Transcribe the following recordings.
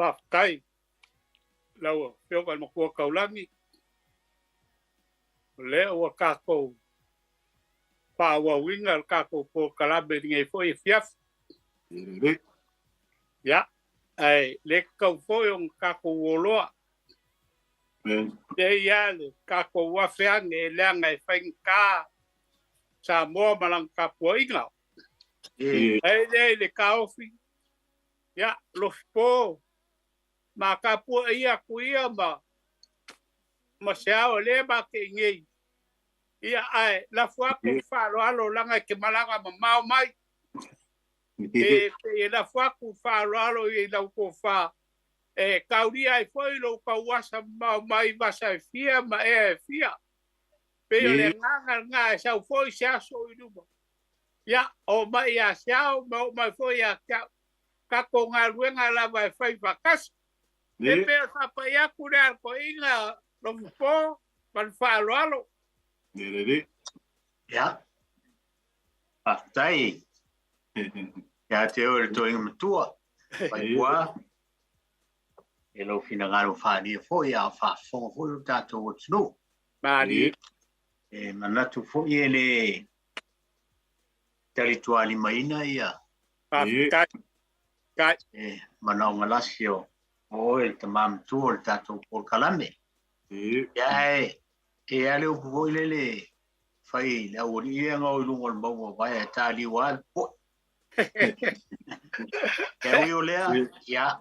Whaftai. Lau, whioka no kua kaulangi. Lea ua kākou. Pāua winga kākou po kalabe ngai fwoi fiaf. Ya. Ai, le kau fwoi on kākou woloa. Te ia le kākou wawhiange lea ngai whaingkā. Samoa malang kāpua ingau. Ai, le kāofi. Ya, Lofipo. Ma kāpua ia kuia ma. Ma seao le ma ke ngei. Ia ai, la fuaku whaaloalo langa ke malanga ma mau mai. E la fuaku whaaloalo i lau ko wha. E kauria ai foi lo kauasa mau mai vasa e fia ma e fia. Pe le nganga e sau foi se aso i lupa. Ia, o mai a seao, mai foi a kako ngā ruenga lava e whai whakas. E pēr whapai aku rea ko inga Lofipo, man whaaloalo. Ja. Vaipua. Ja, te ore to inga matua. Vaipua. E lo fina ngaro whaania fo ia whaafonga fo i tātou o tino. Mari. E manatu fo i ele tali tuali maina ia. Kai. E manau ngalasi o e te mamtu o le tātou por kalame. Ja e ale o po i lele whai la ori ia ngau i lungo le maua vai e tāli wad po. Ja ui o lea, ja,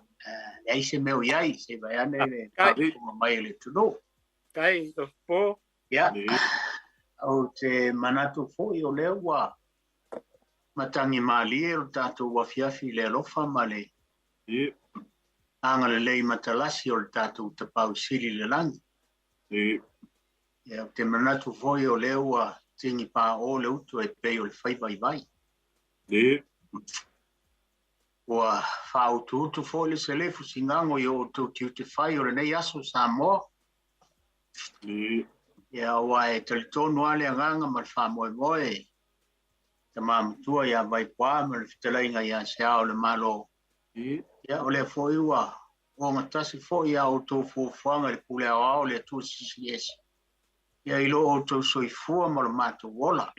ei se meu iai, se vai ane le kāpuma mai le tuno. Kai, Lofipo. Ja, au te manatu fo i o lea wa matangi malie o tātou wafiafi le alofa ma le. Anga le lei matalasi o le tātou tapau sili le langi. Ia te manatu fo i o lea wa tingi pā o le utu e pei o le whai vai. Ua whaututu fo le selefu singango i o tau tiu te whai o le nei aso Samoa. Ia ua e talitonu ale anganga ma le whamoe moe. Te mamutua ia Vaipua ma le fitalainga ia Seao'omālō. Ia o le fo i ua o ngatasi fo ia o tau fuafuanga le pule ao le tu sisi. Ia ilo o tau soifua ma le mātou wola.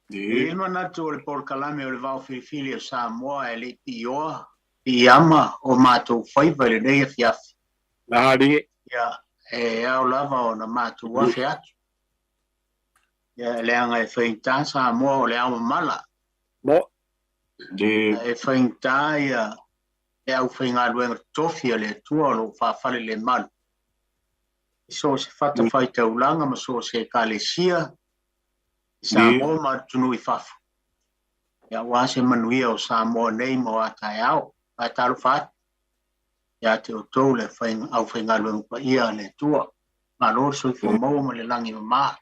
E manatu o le porkalame o le Vaofilifili o Samoa e le Peilua, Piama o mātou whaiva le nei a fiafi. Ia e au lava o na mātou wafi atu. Ia le anga e whaingta Samoa o le au mala. E whaingta ia e au whaingaruenga tofia le tua lo whawhale le malu. So se whata whai taulanga ma so se kalesia. Samoa ma tunu I whafu. Ia wase manuia o Samoa nei mo atai au. Ai talu what. Ia te o tau le au whaingaruenga pa ia le tua. Ma lo so I whamau ma le langi ma.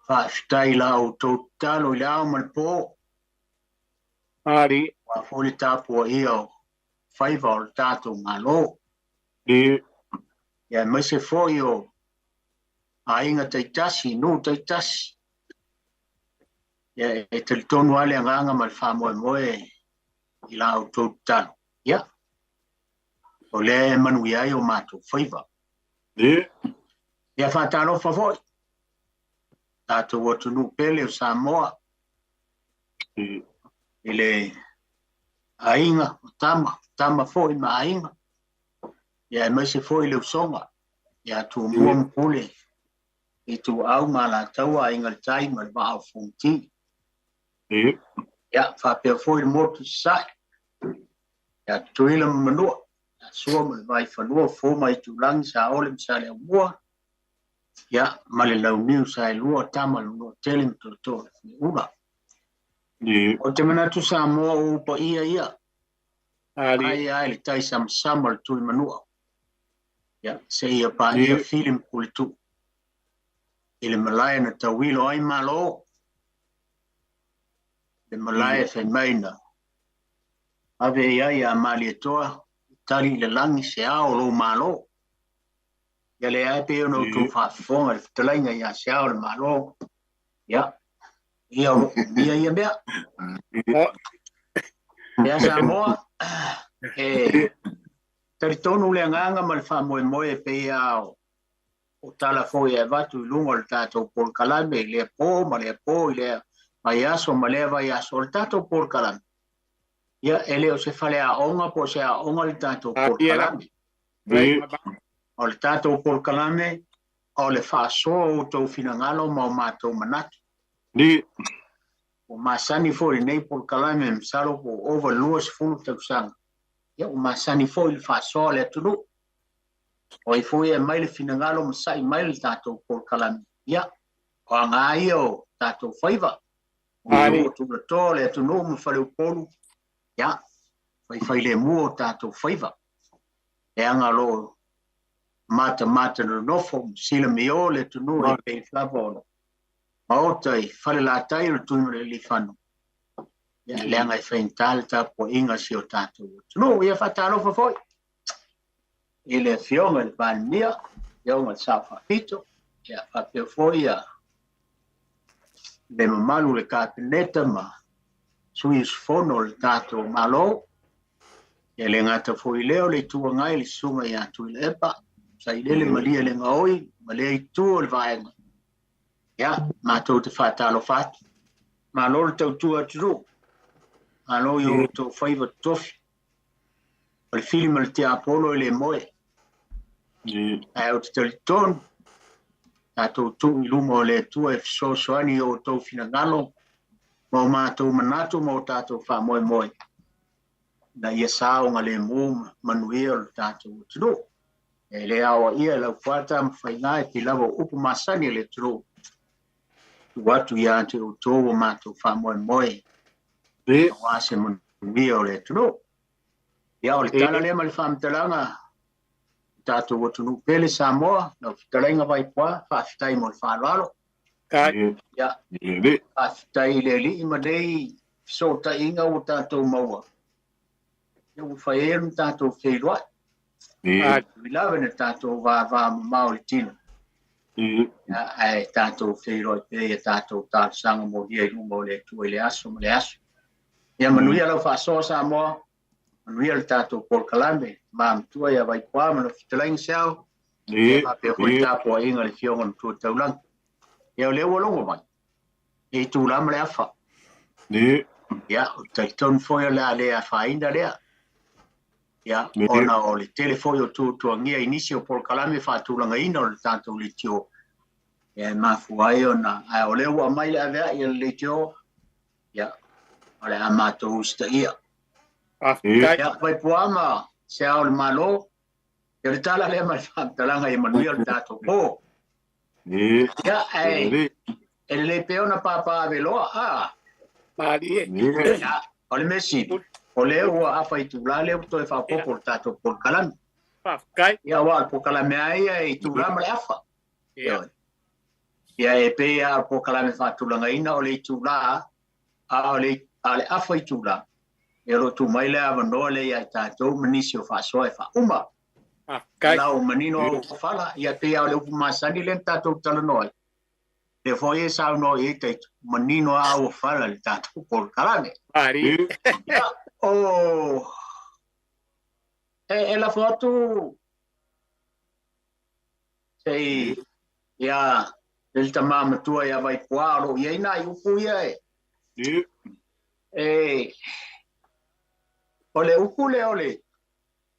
Whaafitai la o tau talo I le au ma le po. Mari. Wa foli tāpua ia o whaiva o le tātou ngalo. Ia mai se foi o a inga taitasi, no taitasi. Ia e talitonu ale anganga ma le whamoe moe I la o tau talo. Ia. O le manui ai o mātou whaiva. Ia whatalo whafoi. Tātou o tunu pele o Samoa. Ile ainga, tama foi ma ainga. Ia mai se foi le usonga. Ia tu mua mpule. I tu au ma la taua ainga le tai ma le vaa o fonti. Ia whapea foi le motu sai. Ia tuila manua. Ia sua ma le vai whanua fo mai tu langi sa ole msa le mua. Ia ma le lau niu sa e lua tama lua tele mtoto. Ula. O te manatu Samoa o upa ia. Ai le tai sama le tui manua. Ia, se ia pa ia filim pulitu. Ile malaya na tawilo ai malo. Le malaya fe maina. Ave ia mali etoa. Tali le langi Seao'omālō. Ia le ai pe ono tu whaafonga le fitalainga ia Seao'omālō. Ia. Ia mea. Ia Samoa. Tari tonu le nganga ma le whamoe pe ao. O tala foi e watu lungo le tātou por kalame, le po, ma le po, le vai aso, ma le vai aso, le tātou por kalame. Ia, ele o se whale a onga, po se a onga le tātou por kalame. O le tātou por kalame, o le whaasoa o tau finangalo ma o mātou manatu. O masani foi nei por kalame, msaro po over luas fulu tau sanga. Ia, o masani foi le whaasoa le tunu. O i foi e mai le finangalo masai mai le tātou por kalame. Ia, o ngā ia o tātou whaiva. O tūna tō le tunu ma whare upolu. Ia, whai le mua o tātou whaiva. E anga lo mata no nofo, sila mio le tunu e pei flavono. Ma o tai, whare la tai o tunu le li whanu. Ia, le anga i whaintale ta po inga si o tātou. Tunu, ia whatalo whafoi. Ile fionga le pania, fionga Samoa, ia whapeo foi a le mamalu le kāpeneta ma sui usfono le tātou malo, ia le ngata foi leo le tua ngai le sunga ia tui le epa, sa i le malia le ngaoi, ma le itua le vaenga. Ia, mātou te whātalo whātu, malo le tau tua turu, malo i o tau whaiva tofi, o le fili ma le te apolo le moe. Ai o te tali tonu, tātou tu i lumo le tua e fisosoani o tau finangalo, ma o mātou manatu ma o tātou whamoe moe. Na ia sao ngā le mū manuia o tātou tunu. E le awa ia lau whata mwhainga e ki lawa upu masani le tunu. Tu watu ia te o tō o mātou whamoe moe. Na wase manuia o le tunu. Ia o le tala le ma le whamtalanga, tātou o tunu pele Samoa, na whitalenga Vaipua, whaafitai mo le whālalo. Ia, whaafitai le li ima dei, so ta inga o tātou maua. Ia u whaeru tātou Peilua. Wilawe na tātou wā mamau le tino. Ia, ai tātou Peilua pe, tātou tāsanga mo hia i lumo le tua le aso, ma le aso. Ia manuia lau whaasoa Samoa, manuia le tātou por kalame, mamtua ia Vaipua, ma le whitalenga seao. Ia pe hoi tāpua inga le fionga na tua taulang. Ia o leo alongo mai. E tūlama le afa. Ia, o taitonu foi le a whainda lea. Ia, ona o le telefoi o tuangia inisi o por kalame whaatulanga ina o le tātou le tio. Ia, mafu ai ona, o leo a mai le avea i le tio. Ia, o le a mātou usta ia. Ia, Vaipua ma, Seao'omālō. Ia le tala lea mai whaamtalanga i manuia le tātou po. Ia, e le peona papa aveloa, ia, o le mesi, o leo ua awha i tūla leo toi whapopo le tātou por kalame. Ia wa por kalame ai i tūla ma le awha. Ia e pea por kalame whaatulanga ina o le i tūla, a le awha i tūla. Ia ro tu mai le awanoa le ia i tātou manisi o whaasoa e whauma. Lau manino o whala, ia pea o le upu masani le tātou talanoi. Le foi e sao no e te manino a o whala le tātou por kalame. Ia, o... E la foto... Sei... Ia... Le tamamatua ia Vaipua alo, ia ina i upu ia e. E... O le upu le o le...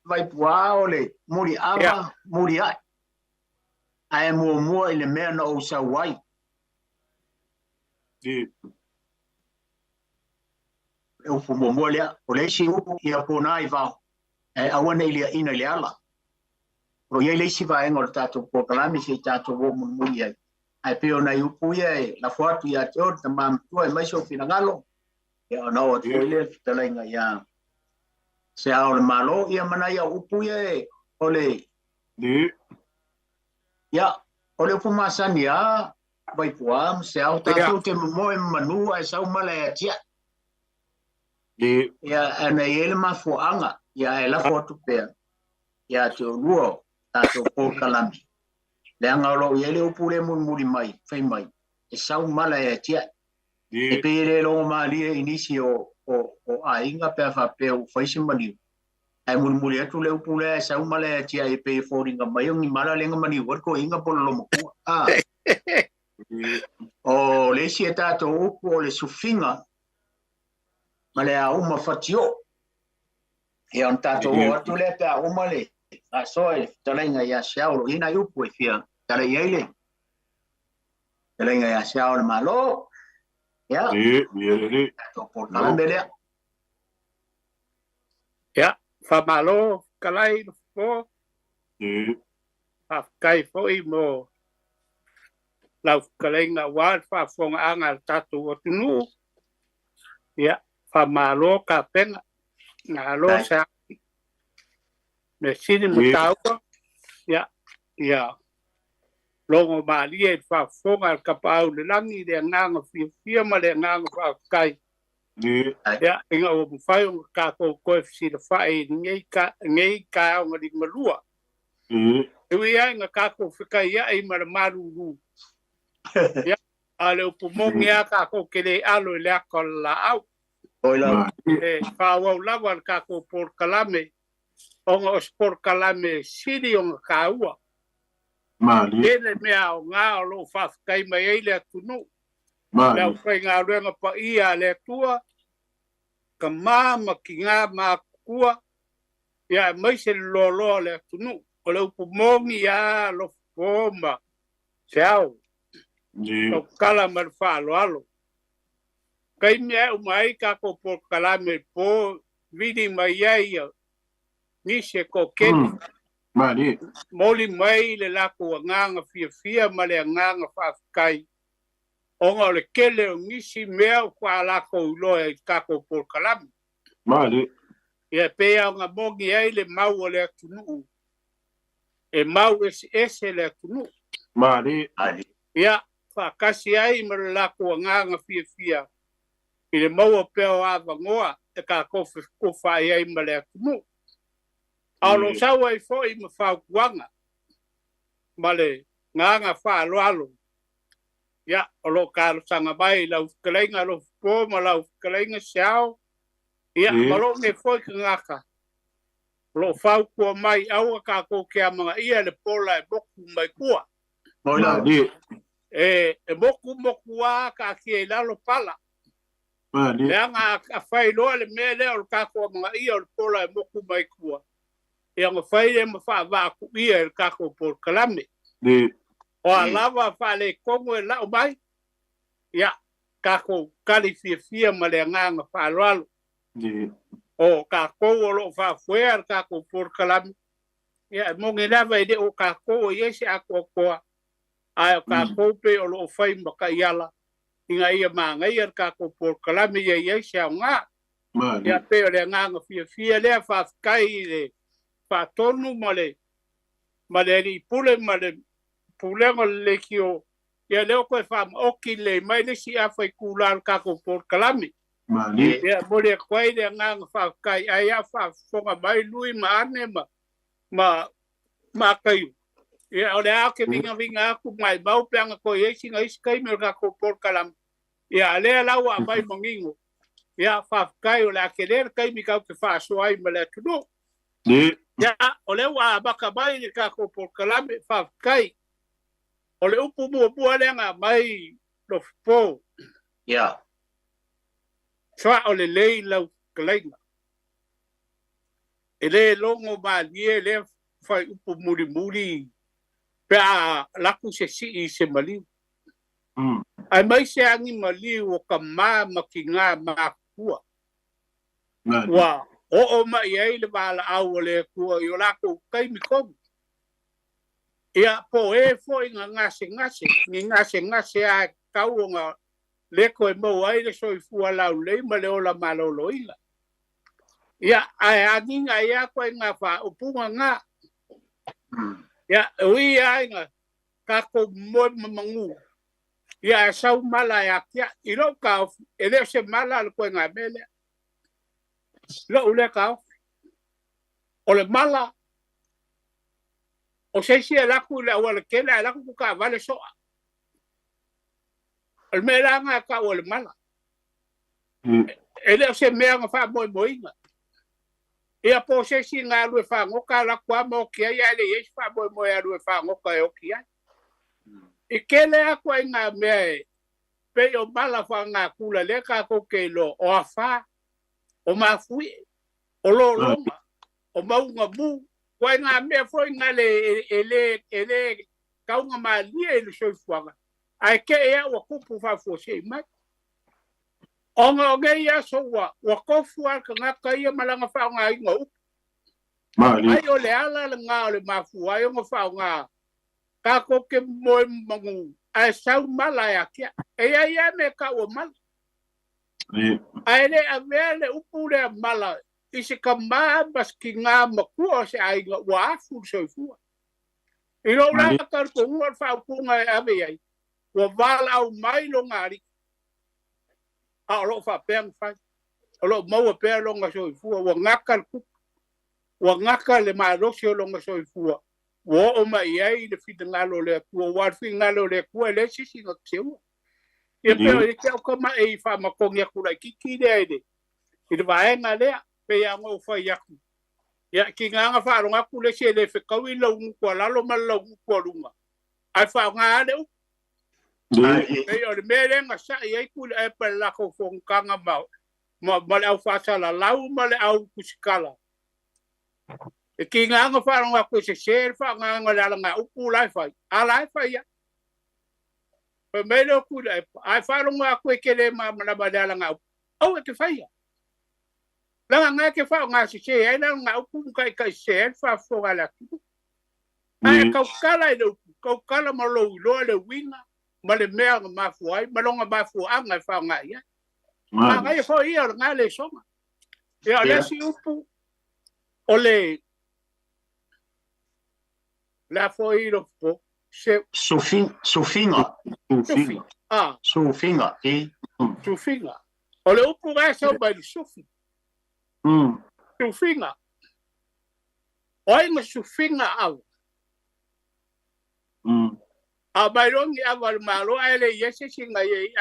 Vaipua o le muri ama, muri ai. Ae mua i le mea na o sauai. Upu mua lea, o le isi upu ia pōna i vau. E awana i lea ina i le ala. Ro iei le isi vaenga o le tātou por kalame se i tātou o muri ai. Ai peo na i upu ia e la fuatu ia te o, ta mamtua e maiso finangalo. Ia ona o te le fitalenga ia. Seao'omālō ia mana ia upu ia e o le. Ia, o le upu masani a Vaipua, seao tātou te moe manua e sau mala e atia. Ia, ana i ele mafuanga, ia e la fotu pea. Ia te o luo tātou por kalame. Le anga olo i ele upu le muri mai, whai mai. E sau mala e atia. E pe ele longo maalia inisi o a inga pea whapea u whaise maniu. ai muli atu le upule sa umale tia e pe foringa mai ngi mala lenga mani wor ko inga polo mo ku o le si tato upu o le sufinga male a uma fatio e on tato o atu le ta umale a soe talenga ya siao ina upu e fia tale yele talenga ya siao malo ya to por calambele ya Faasamoa kalai fo kai fo I mo lau kalenga wa fa fonga anga tatu o tunu ya Faasamoa ka penga ngalo sa me sini mutau ya longo mali e fa fonga ka pau le langi de nganga fia ma le nganga fa kai ya inga o fai ka ko si le fai ngei ka o di malua e ia nga ka ko fika ia I maru ya ale o mongi a ka ko kele alo le ko la au oila fa wa lava ka ko por kalame onga por kalame siri onga ka ua ele mea o ngā o lo fa kai mai ele tunu lau kai ngā ruenga pa ia le tua ka mama ki ngā makua ia mai se lolo le tunu o le upumongi a Lofipo Seao'omālō o kala mar fa alo kai mea umai ka ko por kalame po vidi mai ai ni se ko keni moli mai le lako nganga fia ma le nganga fa kai onga le kele o ngisi mea kwa lako lo e kako por kalame ia pea nga mongi ai le mau o le tunu e mau ese le tunu ia fa kasi ai ma le lako nganga fia I le mau o peo avangoa e kako fa ai ma le tunu Alo sawa I fo I mawhaukuanga. Male nganga wha alo. Ya, alo karo sanga mai lau kalenga Lofipo ma lau kalenga Seao'omālō. Ya, malo ne fo I ngaka. Lo whaukua mai aua kako kia mga ia le pola e moku mai kua. E moku a ka kia I lalo pala. Leanga a whai loa le mea leo le kako mga ia le pola e moku mai kua. E ang whai e mawha waku ia e kako por kalame. O a lava wha le kongo e lau mai. Ia, kako kali fia ma le nganga wha alo. O kako o lo wha fuea kako por kalame. Ia, mongi lava e de o kako o iese ako koa. Ai o kako pe o lo whai maka iala. Inga ia maanga ia kako por kalame ia iese au ngā. Ia pe o le nganga fia lea wha kai le. Pa tonu male ni pule male pule male kio ya leo ko fa oki le mai le si afa kular ka ko por kalame ya mole ko ile ngang fa kai aya fa fonga mai lui ma ane ma kai ya ole a ke vinga ku mai bau panga ko ye singa iskai me ka ko por kalame ya le la wa mai mongingo ya fa kai ole a ke le kai mi ka ke fa so ai male tudo ya ole wa baka mai ni ka ko por kalame fa kai ole upu mua lenga mai Lofipo ya fa ole lei lau kalenga ele longo malie le fa upu muri pe a laku se mali ai mai se angi mali o kama makinga makua wa o ma ia le bala au le ku yo la ku kai mi ko ia po e fo inga ngase a kau nga le ko e mo ai le so fu ala le ma le ola malolo ila ia ai aninga ia ko nga fa upunga nga ia ui ai nga ka ko mo mangu ia sau mala ya kia ilo ka ele se mala ko nga mele lo ule ka ole mala o se la ku la wala ke la ku ka vale so el mela nga ka ole mala ele se me nga fa mo inga Ia po se si ngā lue whangoka la kua mo kia ia le yes wha mo mo ia lue whangoka e o kia. I kele a kua i ngā mea e pe o mala wha ngā kula le ka ko ke lo o a wha o ma fui o lo longa o maunga mu kua i ngā mea fo i ngā le kaunga ma lia i le soifuanga. Ai ke ea wa kupu wha fo se mai. Onga o ngei aso wa kofu alka ngaka ia malanga whao ngā inga upu. Ai o le ala le ngā o le mafu, ai o ngā whao ngā. Ka koke moe mangu, ai sau mala ea kia. E ai ia me ka o mala. Ai le a mea le upu le mala, isi ka maa maski ngā makua se ai ngā wa afu soifua. I lo raka karko uar whao kunga e ave ai. Wa vala au mai lo ngāri. A lo fa peng fai a lo mau pe longa soifua wa ngaka ku wa ngaka le ma lo se longa soifua wo o mai ai le fitangalo le ku wa fingalo le ku le sisi no seu e pe o ke o ma e fa ma ko ngia ku la kiki le ide i le vai nga le pe ya ngo fa ya ku ya ki nga fa ronga ku le se le fe ka wi lo ku la lo ma lo ku lunga ai fa nga le e o le mele nga sa i ku le pe la ko fon kanga ma le au fasa la lau ma le au kusikala e ki nga fa nga ku se fa nga la nga upu lai fai a lai fai ya pe mele ku le ai fa nga ku ke le ma la ba la nga o e ke fai ya la nga ke fa nga se ai la nga upu kai se fa fo la ku ai ka kala le ka kala ma lo le winga ma le mea nga mafu ai, ma longa mafu anga e whao ngai, ia. Ma ngai e whao ia o ngā le songa. Ia le si upu o le la whao i Lofipo. Sufinga. Ah. Sufinga, e. Sufinga. O le upu ngai sau mai le sufi. Sufinga. O inga sufinga au. A bailongi a Samoa ele yese singa ye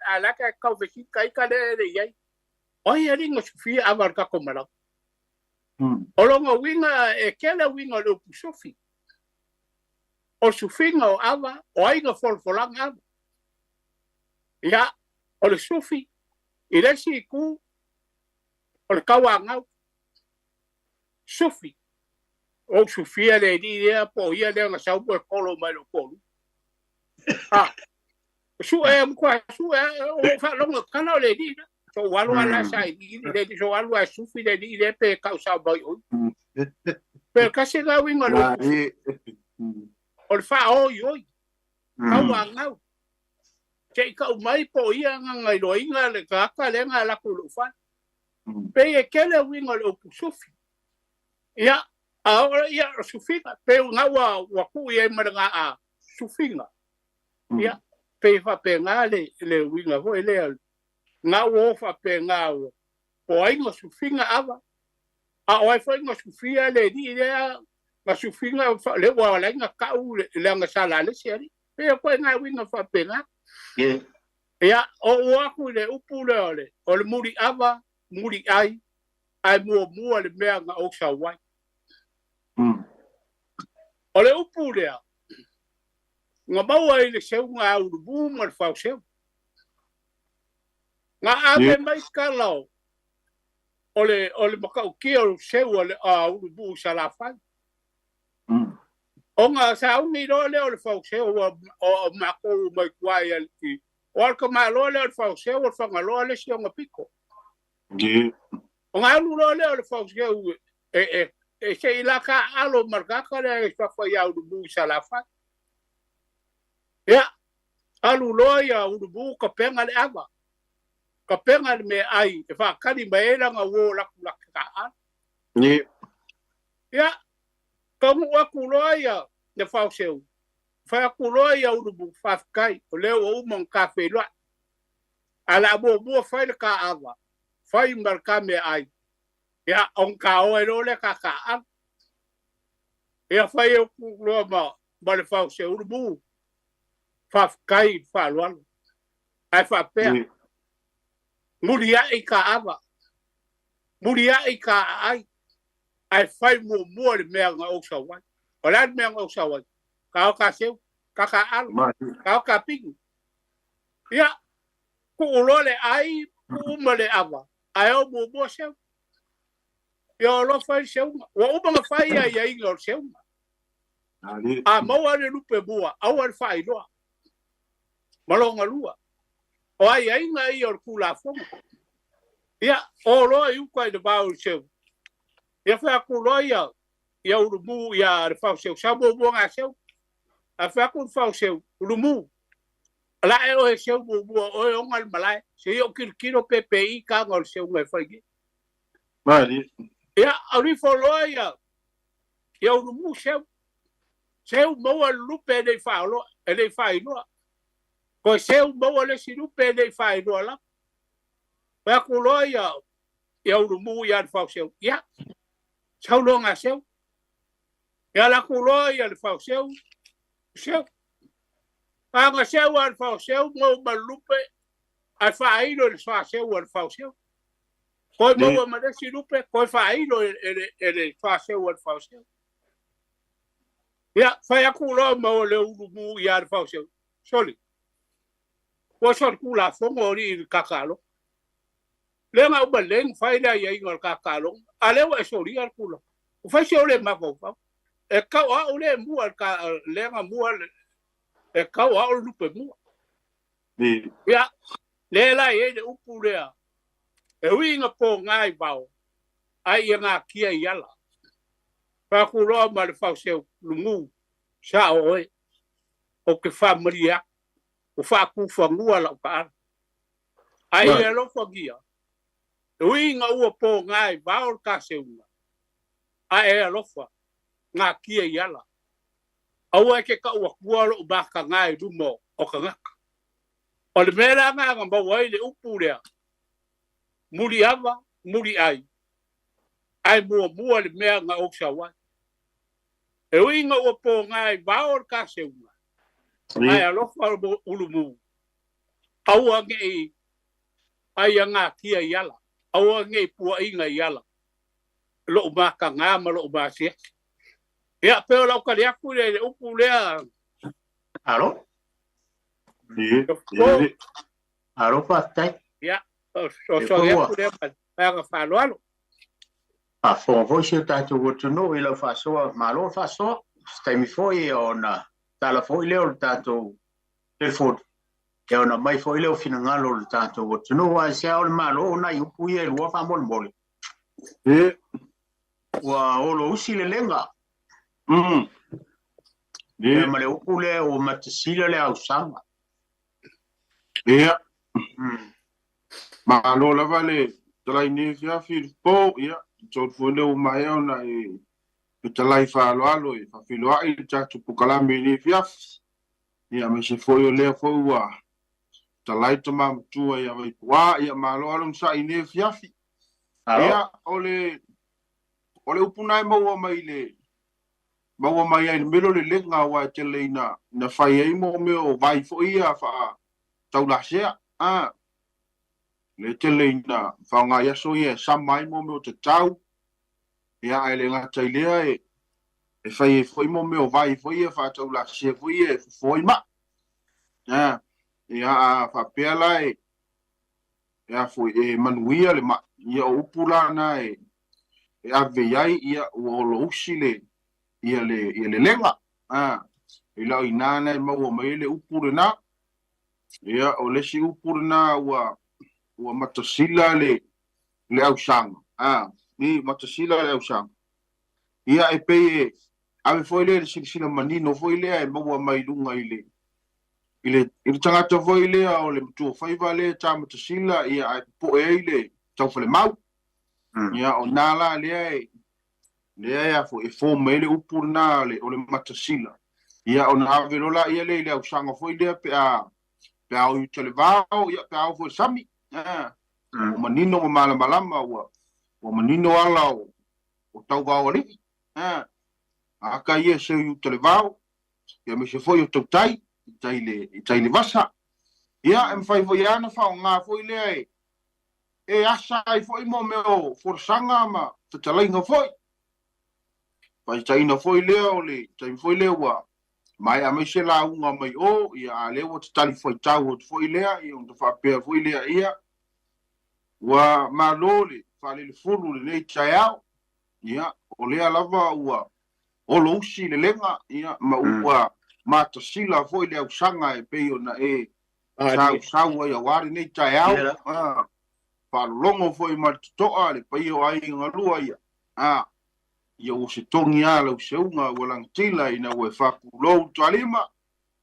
a la ka ka vesi kai ka le ye o ye ringa sufi a var ka komala o longa winga e kele winga lo sufi o sufinga o ava o inga folfolanga ya o le sufi i le si ku o le kawanga sufi o sufi le di ya po ia le nga sau po kolo mai lo kolo ah su kwa su o fa longa kana le di so walu ala sai di le so walu a sufi le di le pe causa bai o per kasi ga winga lo o fa o yo ka wanga che ka mai po ia nga lo inga le ka le nga la ku fa pe e kele winga lo sufi ya ahora ia sufinga pe nga wa ku ia manga a sufinga ya pe fa pe nga le winga vo ele nga wo fa pe nga po ai nga sufinga ava a o fa nga sufia le di le nga sufinga le wa la nga ka u le nga sala le seri pe ko nga winga fa pe nga ya o wa ku le upu le o le muri ava muri ai mo le mea nga o sa wai o le upu lea nga maua i le seu ngā urubu ma le whao seu nga ame mai kalao o le makau kia o seu o le urubu sa la whai o nga sa ungi lo le o le whao seu o mako mai kuai aliki o alka maa lo le o le whao seu o le whanga lo le si o nga piko o nga alu lo le o le whao seu e se ilaka alo markaka le e whawha ia urubu sa la whai. Ia, alu loa ia urubu ka penga le ava. Ka penga le me ai, e whakari maela nga wo laku ka an. Ia, ka mua ku loa ia le whao seu. Whai ku loa ia urubu whafkai, o leo o umang ka Peilua. Ala mua whai le ka ava. Whai marka me ai. Ya on ka o ero le ka an ya fai o ku lo ma le fa se urbu fa kai fa lo ai fa pe muria i ka ava muria i ka ai ai fai mua le mea nga o sawai. O le mea nga o sawai. Ka o ka seu, ka alo, ka o ka pingu. Ia, ku ulole ai, ku umale awa. Ai o mua seu. Ia o lo fai seu. Wa umanga fai ia inga o seu. A maua le lupe mua, au al fai loa. Malonga lua. O ai inga i o kula fonga. Ia, o loa iu kai de bau seu. Ia fai aku loa ia urumu ia de fau seu. Sa mua ngā seu. A fai aku fau seu. Urumu. La e o he seu mua o e onga malai. Se i o kirikiro PPI ka ngol seu ngai fai ki. Ia, auri fo loa ia urumu seu. Seu maua lupe nei fai loa. E nei fai loa. Ko seu maua le si lupe nei fai loa la. Fai aku loa ia urumu ia de fau seu. Ia. Sau longa seu. Ia la kuloa ia le fau seu. Seu. Panga seu al fau seu mo malupe. Ai failo le fa seu al fau seu. Koi mo ma le si lupe, koi failo ele fa seu al fau seu. Ia fai kuloa mo le urumu ia le fau seu. Soli. Ko sor kula fongo ri kakalo. Le nga ubaleng fai la ia ingol kakalo. Ale wa sori al kula. O fai se ole mako fa. E ka wa ole mu al ka le nga mu al e ka wa o lupe mu. Ya le la ye de upu le. E winga po ngai bau. Ai nga kia yala. Pa ku ro ma le fa se lumu. Sa o ke fa maria. O fa ku fa mu ala ka. Ai e lo fa gia. Winga ua po ngai bau ka se una. A e alofa ngā kia iala. Aua ke ka ua kualo o baka ngai dumo o ka ngaka. O le mera ngā ngā wai le upu lea. Muri awa, muri ai. Ai mua le mea ngā oksa wai. E winga ua po ngai bau ka se una. Ai alofa ulumu. Aua ngei ai ngā kia iala. Aua ngei pua inga iala. Lo maka ngā ma lo masia. Ia peo lau kari aku le upu lea. Alo? Alo patai? Ia, so ia aku lea panga whāloalo. A fōngoi se tātou o tuno i lau Faasamoa Customs. Staimi foi o na tala foi leo le tātou telefon. E o na mai foi leo fina ngalo le tātou o tuno. A se ao le malo na i upu i e lua whamole mole. Wa olo usi le lenga. Ia ma le upu le o matasila le au sanga. Ia. Ma alo lava le talai ne fia Filipo ia tol foi le o mai ona e talai whaaloalo e whawhiloa i tatu pukalami ne fia. Ia me se foi o lea foi ua talai tama matua ia Vaipua ia ma alo alo msa i ne fia. Ia ole upunai maua mai ai melo le lenga wa tele na fai ai mo me o vai fo ia fa taulasea le tele na fa nga ya so ia samai mo me o te tau ia ai le nga tailea e fai fo mo me o vai fo ia fa taulasea fo ia fo ma ia fa pela ia fo manuia le ma ia upula na e ave ai ia o lo usile ia le lenga ila inana mo mai le upure na ia o le si upure na wa matasila le au sang ni matasila le au sang ia e pe ave foi le sila manino foi le mo mai lunga ile tangata foi le o le tu foi vale ta matasila ia po ele tau fale mau ia o nala le ia fo mele upurna le o le matasila ia o na velola ia le au sanga foi le pe au televao ia pe au fo sami o manino o malama o manino ala o tau va o li aka ia se u televao ia me se foi o tautai tai le vasa ia em fai foi ana fa nga foi le e asa ai foi mo me o forsanga ma te talai nga foi Pai taina foi leo le, tai foi leo wa. Mai a mai se la unga mai o, ia a leo te tali foi tau o te foi lea, ia un te whapea foi lea ia. Wa malo le, whale le furu le nei tai au, ia, o lea lava ua, o lo usi le lenga, ia, ma ua, ma ta sila foi lea usanga e peio na e, sau ia wari nei tai au, whalongo foi ma tutoa le peio ai ngalua ia, ia o se tongi ala o se unga walang tila ina ue whakulou tualima,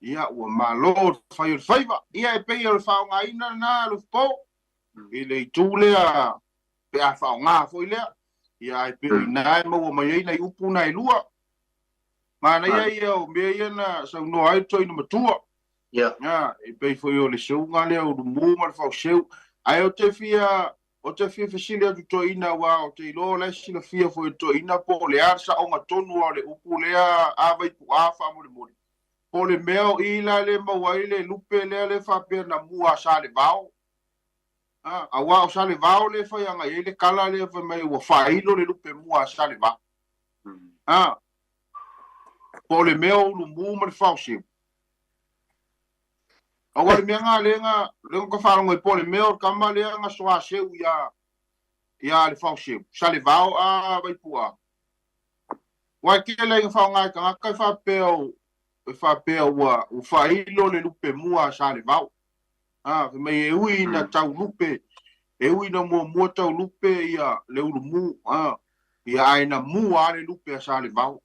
ia ua malo whai o whaiva, ia e pei o le whaonga ina na Lofipo, i le tūlea pe a whaonga fo ilea, ia e pei ina e maua mai eina i upu na i lua, mana ia o mea ia na sau noa ai toi na matua, ia e pei foi o le se unga lea o rumu ma le whao seu, ai o te fia o te fia fesilia tu to ina wa o te ilo le sila fia fo to ina po le arsa o nga tonu o le upu lea a Vaipua mo le mori. Po le meo ila le mawai le lupe lea le whapea na mua sa le vao. A wa o sa le vao le whai anga i le kala le whai mai ua whailo le lupe mua sa le vao. Po le meo ulu mu ma le whausim. Awa le mea ngā le ka wharongo i po le meo kama le ngā soa seu ia le whauseu. Sa le vao a Vaipua. Wai ke le whao ngai ka ngaka whapea ua whailo le lupe mua sa le vao. Mai e ui na tau lupe, e ui na mua tau lupe ia le ulu mu, ia aina mua le lupe sa le vao.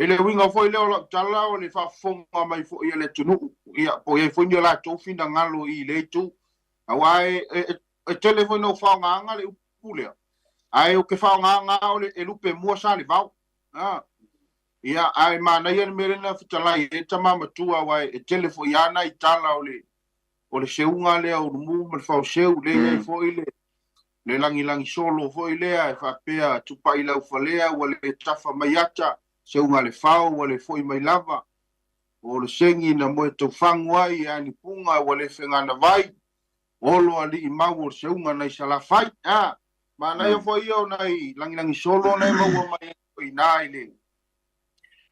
E le winga foi leo la tala o le whafonga mai fo ia le tunu, ia po ia foi ni la tofi na ngalo i le tu. Awai e telefone o whaonga anga le upulea. Ai o ke whaonga anga o le lupe mua sa le vao. Ia ai mana ia mere na fitalai e tama matua wai e telefone iana i tala o le seunga lea o rumu ma le whao seu le ia foi le langi solo foi lea e whapea tupa i lau whalea wa le tafa maiata. Se unga le whao wa le foi mai lava, o le sengi na moe tau whangwai e ani punga wa le whengana vai, olo ali i mau o se unga nei salafai, ma nai o foi o nei langi solo nei maua mai i nai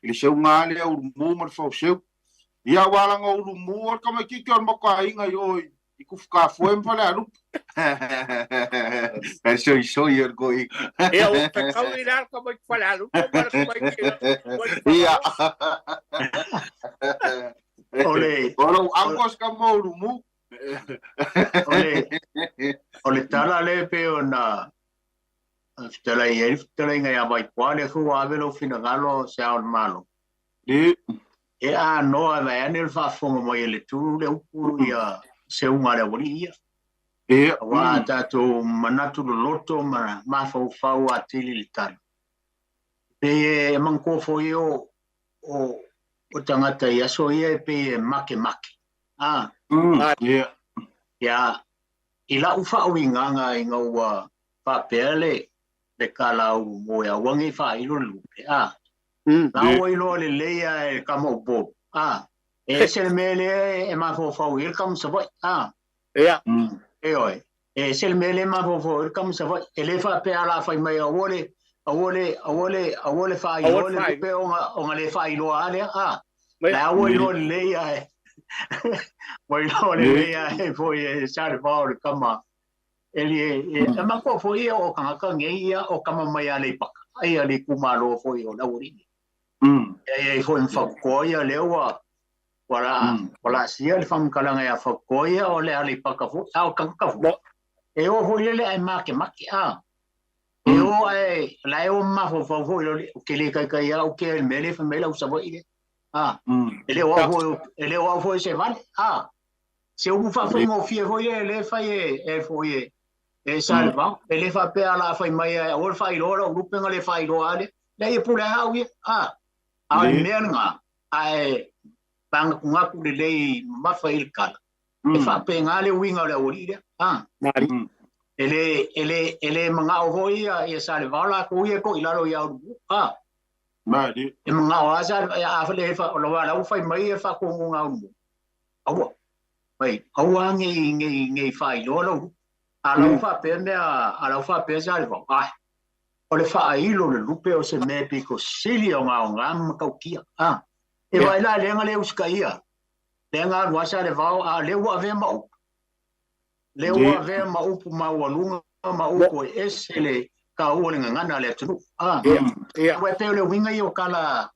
le se unga ale au mu ma le whao seu, ia walanga ulu mu o kama kiki on moko a inga i oi, i kufka fue mpale alu. E so ier goi. E o te kau i rar ka mai fale alu. Ia. Ole. Olo angos ka mouru mu. Ole tala le pe ona. Tala ngai a Vaipua le fu avelo fina galo Seao'omālō. E a noa vai anel fa fonga mai le tu le upu ia se unga le wali ia. Wa tato manatu loto ma fau atili le tala. Pe e manko fo io o tangata ia so ia pe make. Ya ila ufa winganga inga wa pa pele de kala u moya wangi fa ilo lupe. Na o ilo le leia e kamo bo. E se mele e ma fo il kam sa vai. E se mele ma fo il kam sa vai. Ele fa pe ala fa mai awole fa ilo le pe o le fa ilo ale. La o ilo leia e. Mo ilo leia e fo e sa le fa o kama. Ele e ma fo ia o kanga ngeia o kama mai ale pa. Ai ale kumalo fo io na uri. E foi un fakoia lewa wala sia le fam kalanga ya fakoia o le ali pakafu au kankafu e o foi le ai make e o ai la e o ma fo le ke le kai ya o ke mele fa mele usabo ile ele o foi se vale se o fa fo mo fie foi le fa e foi e salva ele fa pe ala fa mai o fa ilo grupo ngale fa ilo ale le pula hawi ai menga ai pang ngaku de lei mafail kala e fa penga le winga le orida ele manga o hoia e sale vala ko ia ko ilalo ia mari e manga o asa a le fa lo wala u fa mai e fa ko nga au vai au ngi fa lo ala fa pe me ala fa pe sale va o le whaailo le lupe o se me piko sili o ngā o ngā makaukia. E vai la lenga le usika ia. Lenga wasa le vau a lewa ave mau. Lewa ave mau pu maualunga mau ko esele ka ua le ngana le tunu. Wai peo le winga i o kala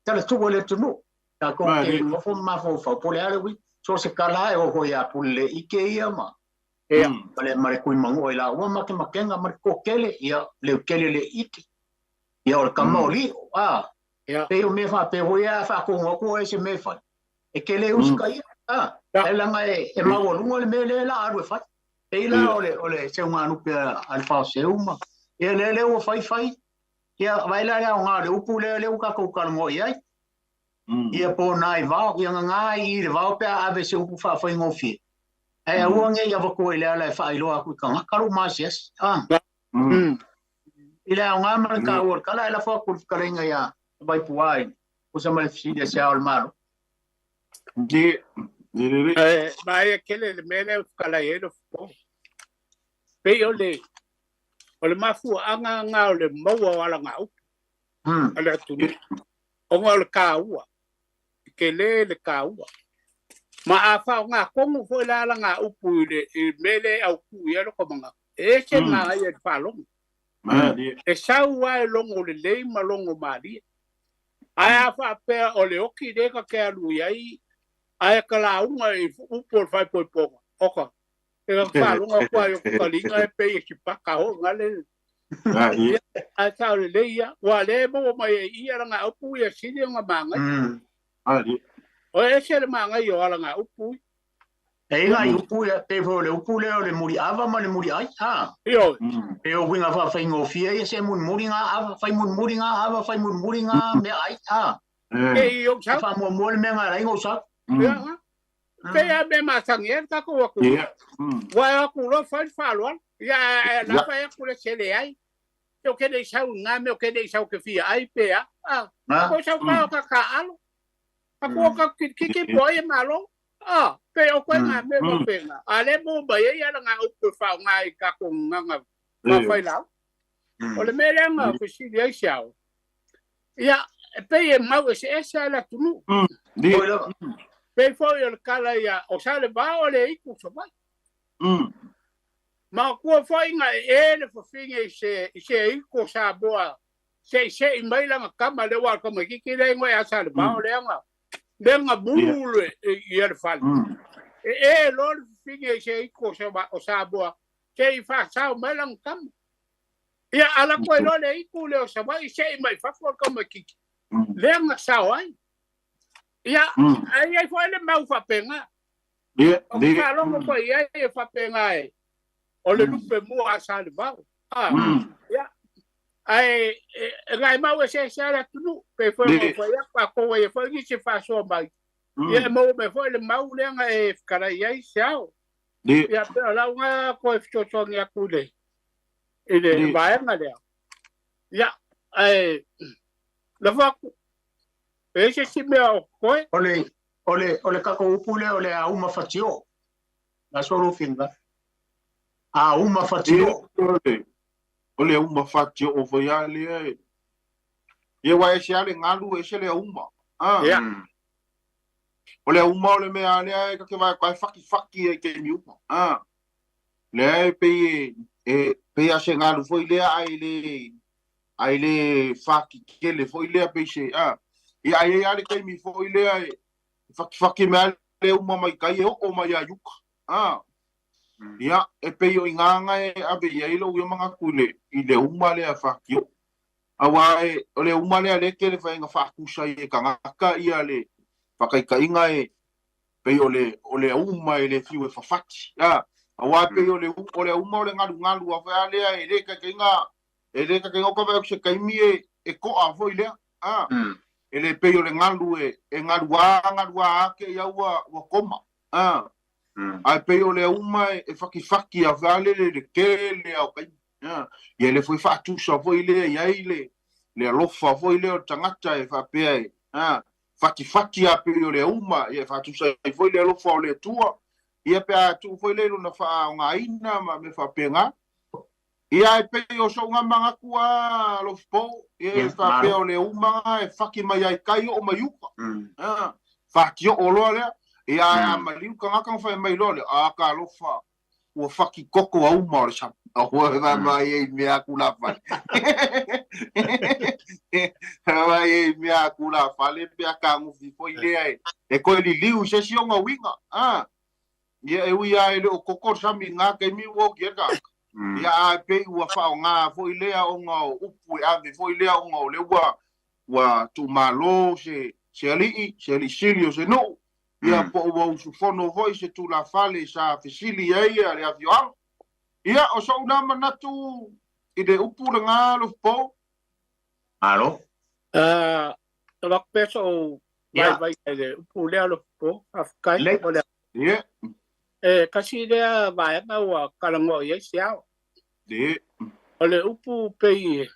tala tuwa le tunu. Ka ko ke ngofo mafo pole ale wi. So se kala e o ko ia pule ike ia ma. Mare kui mango i la ua make makenga mare kokele ia le kele le iti. Ia o le kamaoli. Peo me fa pe hoia fa ko ngoko e se me fa. E kele uska ia. E langa e maualunga le mele la aru e fa. E la ole se unga nupe al fa se uma. E le o fai. Ia vai la o ngā le upu le uka ko kalmo ia. Ia po nai vao ia ngai i le vao pe ave se upu fa ngofi. E uange ia vako ile ala fa ilo aku ka karu masies. Ile o ngā man ka or kala ila fa ku kalenga ia Vaipua o Vaofilifili Seao'omālō. Mai kele le mele kala e Lofipo. Pe ole mafu anga nga le maua wala nga u. Ale tunu. O nga le kaua. Kele le kaua. Ma afa nga kongu fo la nga upu le mele au ku ia lo komanga. E se nga ia falong. E sau wa longo le lei malongo mali. Ai afa pe ole oki de ka ke alu ia ai kala unga e upo fai po. Oka. E ka lunga kwa yo ka linga e pe ki paka ho ngale. Ai ka le ia wa le mo mai ia nga upu ia sili nga manga. O e se le manga yo ala nga upu. E nga upu ia pe vo le upu le muri ava ma le muri ai. Yo. E o winga fa fai ngofia ia se mun muri nga ava fai mun muri nga ava fai mun muri nga me ai. E yo sa fa mo mo le menga rai ngo sa. Kaya be masangier ka ko aku. Wa aku lo fa lo. Ya la fa aku le sele ai. Yo ke de sa nga me o ke de sa ke fi ai pe ko sa ka alo. Ako ka kiki boy malo. Pe o ko nga me mo pe nga. Ale mo ba ye ya nga upu fa nga ka ko nga ma fa la. O le mele nga ko si dia xiao. Ya pe e mau se esa la tunu. Pe foi o kala ia o sale ba o le iku so mai. Ma ko foi nga ele fo finge se iku sa boa. Se i mai la kama le wa kama ki le ngo ya sale ba o le nga. Le nga bulu ia le fal. E lo finge se iku sa boa. Se i fa sa mai la kama. Ia ala ko lo le iku le o sa mai se i mai fa fo kama ki. Le nga sa ai. Ia, ai foi le mau fa penga. O ka longo ko ia fa penga e. O le lupe mo a salva. Ia. Ai ngai mau se la tunu pe foi mo foi pa ko e foi que se fa so mai. Ia mo me foi le mau le nga e kara ia sao. Ia pe la nga ko fto so ngia kule. Ele vai nga le. Ia, ai la va ese si me koe ole kako upule ole a uma fatio na solo finga a uma fatio ole uma fatio o foi ali e wa ese ale ngalu ese le uma ole uma ole me ale ka ke vai faki ke mi uma le pe a se ngalu foi le ai le faki ke le foi le pe se ia ai ale kai mi foi le ai faki me le uma mai kai o mai ayuka ia e pe o inganga e ave ia ilo u manga kule i le uma le faki awa e ole uma le ke le fa nga faku sai e kanga ka ia le fakai kai nga e pe ole uma le fiu e fafati awa pe ole uma ole ngalu afa ale e le ka nga ko va se kai mi e ko a foi le ele pe o le ngalu e ngalua ke ia wa koma ai pe o le uma e faki a vale le kele au kai ia le foi fatu so foi le ia le alofa foi le o tangata e fa pe faki a pe o le uma ia fatu so foi le alofa o le tua ia pe tu foi le no fa nga ina ma me fa penga ia e pe o so nga manga kua Lofipo e fa pe o le uma e faki mai ai kai o mayuka faki o lo le ia maliu ka nga fa mai lo le a ka lo fa o faki koko au ma le sa o va mai e me akula fa vai e me akula fa le pe ka ngu fi foi le e ko li liu se si o nga winga ia e ia e o koko sa mi nga ke mi wo ke ka ia pe ua fa nga foi le o nga upu e ave foi le o nga le wa tu malo se ali silio se no ia po o su fono voi se tu la fale sa fisili ia le avion ia o so na manatu i de upu nga Lofipo alo la peso vai le upu le Lofipo afkai ole ia kasi le vai na wa kalango ia siao ole upu pe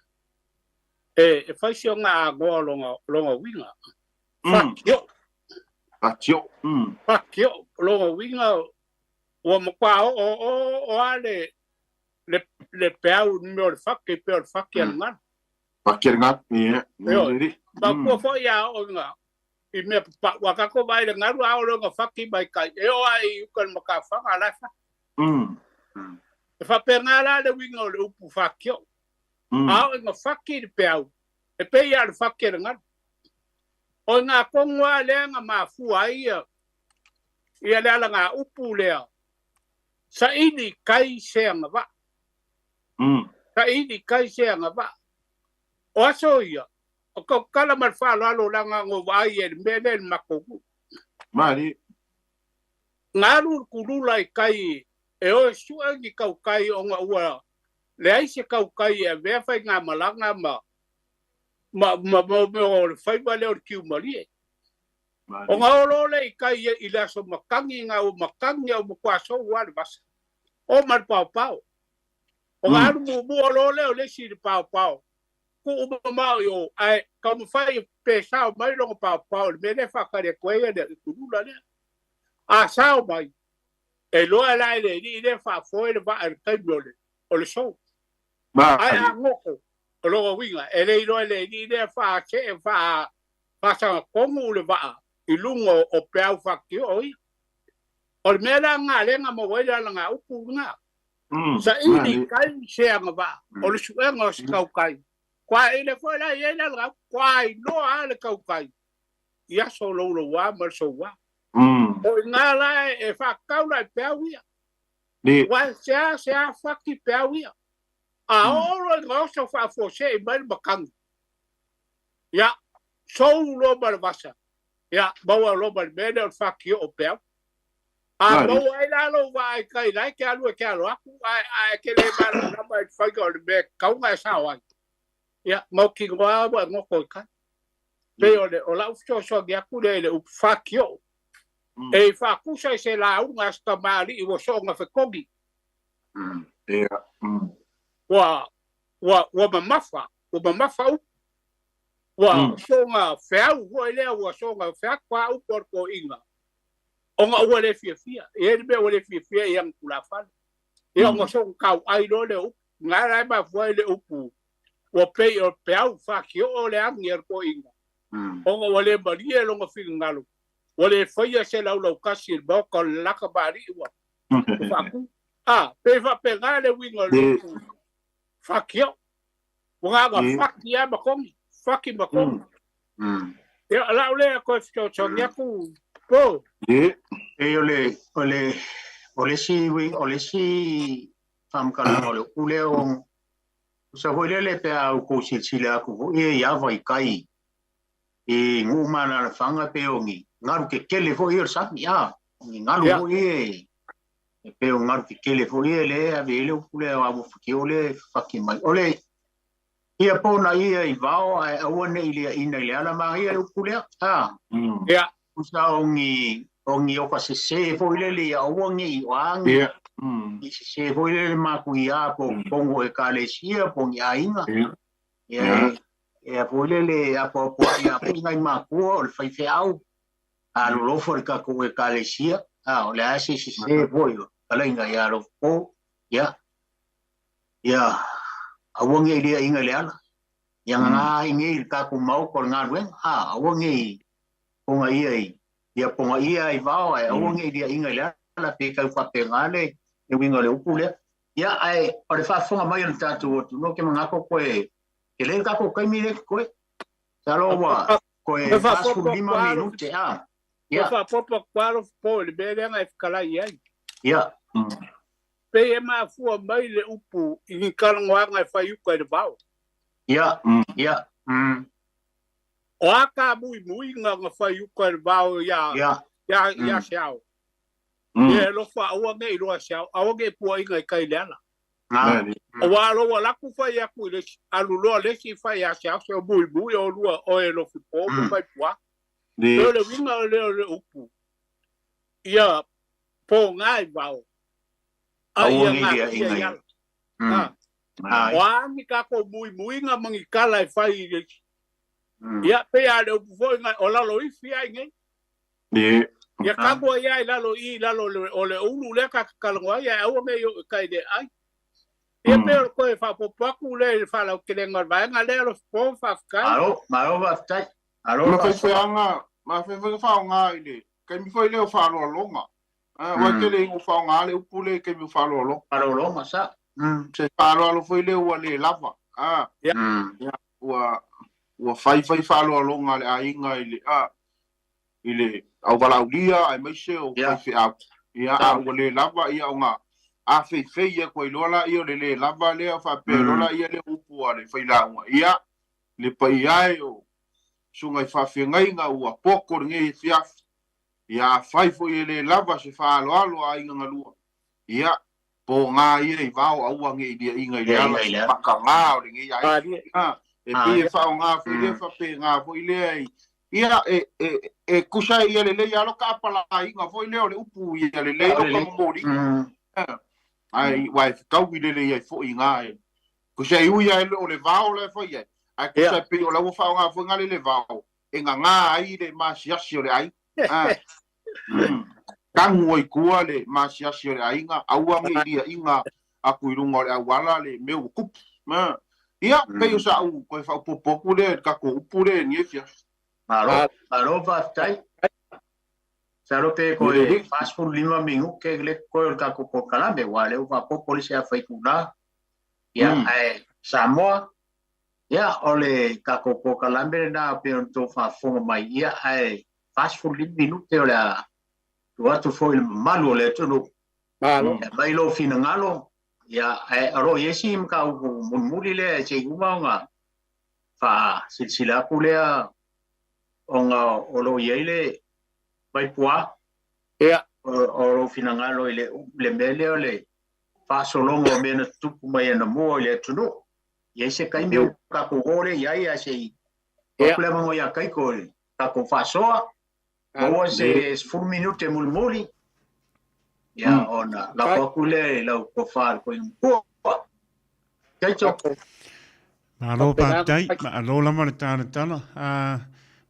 fai si nga go longa winga fakio longa winga o mo kwa o ale le peau no le fakki nga ba ko fo ya o nga i me pa wa ka ko vai le nga ru a longa fakki bai kai e o ai kan maka fa ala fa fa pengala le winga le upu fakio a o nga fakki le peau e pe ya le fakki nga o nga kongwa le nga mafu ai ia le ala nga upu le sa ini kai se nga ba sa ini kai se nga ba o aso ia o ko kala mal fa lo la nga ngo vai e mele makoku mari ngaru kulula kai e o suangi kau kai o nga ua le ai se kau kai e ve fa nga malanga ma o fai vale o kiu mali o nga olo le kai i la so makangi nga o makangi o kwa so wa bas o mal pau o nga mu olo le si pau ku o ma yo ai como fai pesar mai lo pau me le fa kare ko e de kulula le a sao mai e lo ala le le fa fo le va al kai o le so ai a ngoko lo winga e le le fa che fa sa como le va i lungo o peau fakki oi o mela nga le nga mo wela nga upu nga sa ini kai se nga ba o le suenga o kai kwa ile fo la ye la kwa no ale kau kai ia so lo wa mar so wa o nga la e fa kau la peau ia wa se fakki peau ia a oro no so fa fo se mal bakang ya so lo bar basa ya bawa lo bar bene o fakki o peau a lo ai la lo vai kai la ke alu aku ai ke le bar na ba fa go be kau nga sa wa ya mo ki wa ba ngo ko ka le o la so ya ku le fakki o e fa ku se la u nga sta mali i wo so nga fe kogi wa mamafa wa so nga feu wo le wa so nga fe kwa u por ko inga o nga wo le fia e be wo le fia yang kula fa e nga so ka ai lo le nga ra ba fo le upu wo pe o peu fa ki o le ang yer ko inga o nga wo le bari e lo nga fi ngalo wo le fia se la lo kasi ba ko la ka bari wa fa ku pe fa pe nga le winga le fakio wa ga fakia faki makongi ya la ole ko so ya ku po ole si fam kala ole ule on so le pe au ko si la ku ya vai kai ngu mana fanga pe ongi ngaru ke kele fo ir sa ya ngaru pe ngaru ke kele fo le ave le ule au fakio le faki mai ole ia pona ia I vao ai aone ile ina ile ala ma ia ukule ya usa ongi o ka se fo ile le aongi wangi I se fo ile ma ku ia po pongo e kalesia pongi ainga ya fo ile le apo ia pinga ma ku o fai fe au lo for ka ku e kalesia o le asi se fo yo ala inga ya lo po ya ia awangi dia inga leala yang nga ingi ka ku mau ko nga wen awangi ponga ia ponga ia I vao ai awangi dia inga leala pe ka fa pe ngale e winga le upule ia ai o le fa fonga mai le tatu tu no ke manga ko e ke le ka ko kai mi le ko talo wa ko e fast food 5 minute ia fa popo kwalo po le bele nga kala ia ia pe ma fu mai le upu I kala nga fa yu ko le vao ia ia o aka mui nga fa yu ko le vao ya xiao ye lo fa o ngai lo xiao o ngai pu I ngai kai lana o wa lo wa la ku fa ya ku le alu lo le si fa ya xiao so bui o lo o e Lofipo Vaipua le winga le upu ia po ngai vao ia wa mi ka ko mui nga mangi kala e fai ia pe ale upu foi nga o la lo I fi ai ngai ia ka ko ia la lo o le ulu le ka kalwa ia o me yo kai de ai ia pe ko e fa popaku le fa la ke le ngal va nga le lo po fa kai ma va tai ma fe anga ma fe fa nga ile kai mi foi le fa lo longa wa ke le fa nga le upu le ke mi fa lo longa sa se fa lo foi le wa le lava ia wa fai fa lo longa le ainga ile au valaulia ai mai se o fe out ia o le lava ia nga a fe ia ko lola ia le lava le fa pe lola ia le upu ale fai la ia le pai ai o sunga fa fe ngai nga ua poko nge fiaf ia fai fo le lava se fa alo ai nga lua ia po nga ia vao au nge dia inga ia pa nga o nge ia e pe fa nga fo le fa pe nga fo le ia kusa ia le ia lo ka pala inga fo le upu ia le lo ko mori ai wai ka wi le ia fo inga kusa ia le vao le fo ia ai kusa pe o la fa nga fo nga le vao nga ai le masiasi o le ai tango I kua le masiasi o le ai nga auangi dia inga aku irunga o le awala le meu kup ia pe o sa au ko fa popo le ka ko upu le ni fia alo va tai saro pe ko e fast food 5 minutos ke le ko ka ko kala me wale o va popo le se fa ikuna ia ai Samoa ia ole ka ko kala me na pe to fa fo mai ia ai fast food 5 minutos o la tu atu foi malo le tu mai lo fina ngalo ia aro yesi mka muli le che nga fa silsila kulea onga olo yele Vaipua ia oro fina ngalo le mele ole fa solongo mena tupu mai na mo le tunu yese kai me ka ko ore ia sei problema mo ia kai ko ka ko fa soa mo se 4 minutos muli ia ona la kokule la ko fa ko impo kai cho alo pa tai alo la ma tana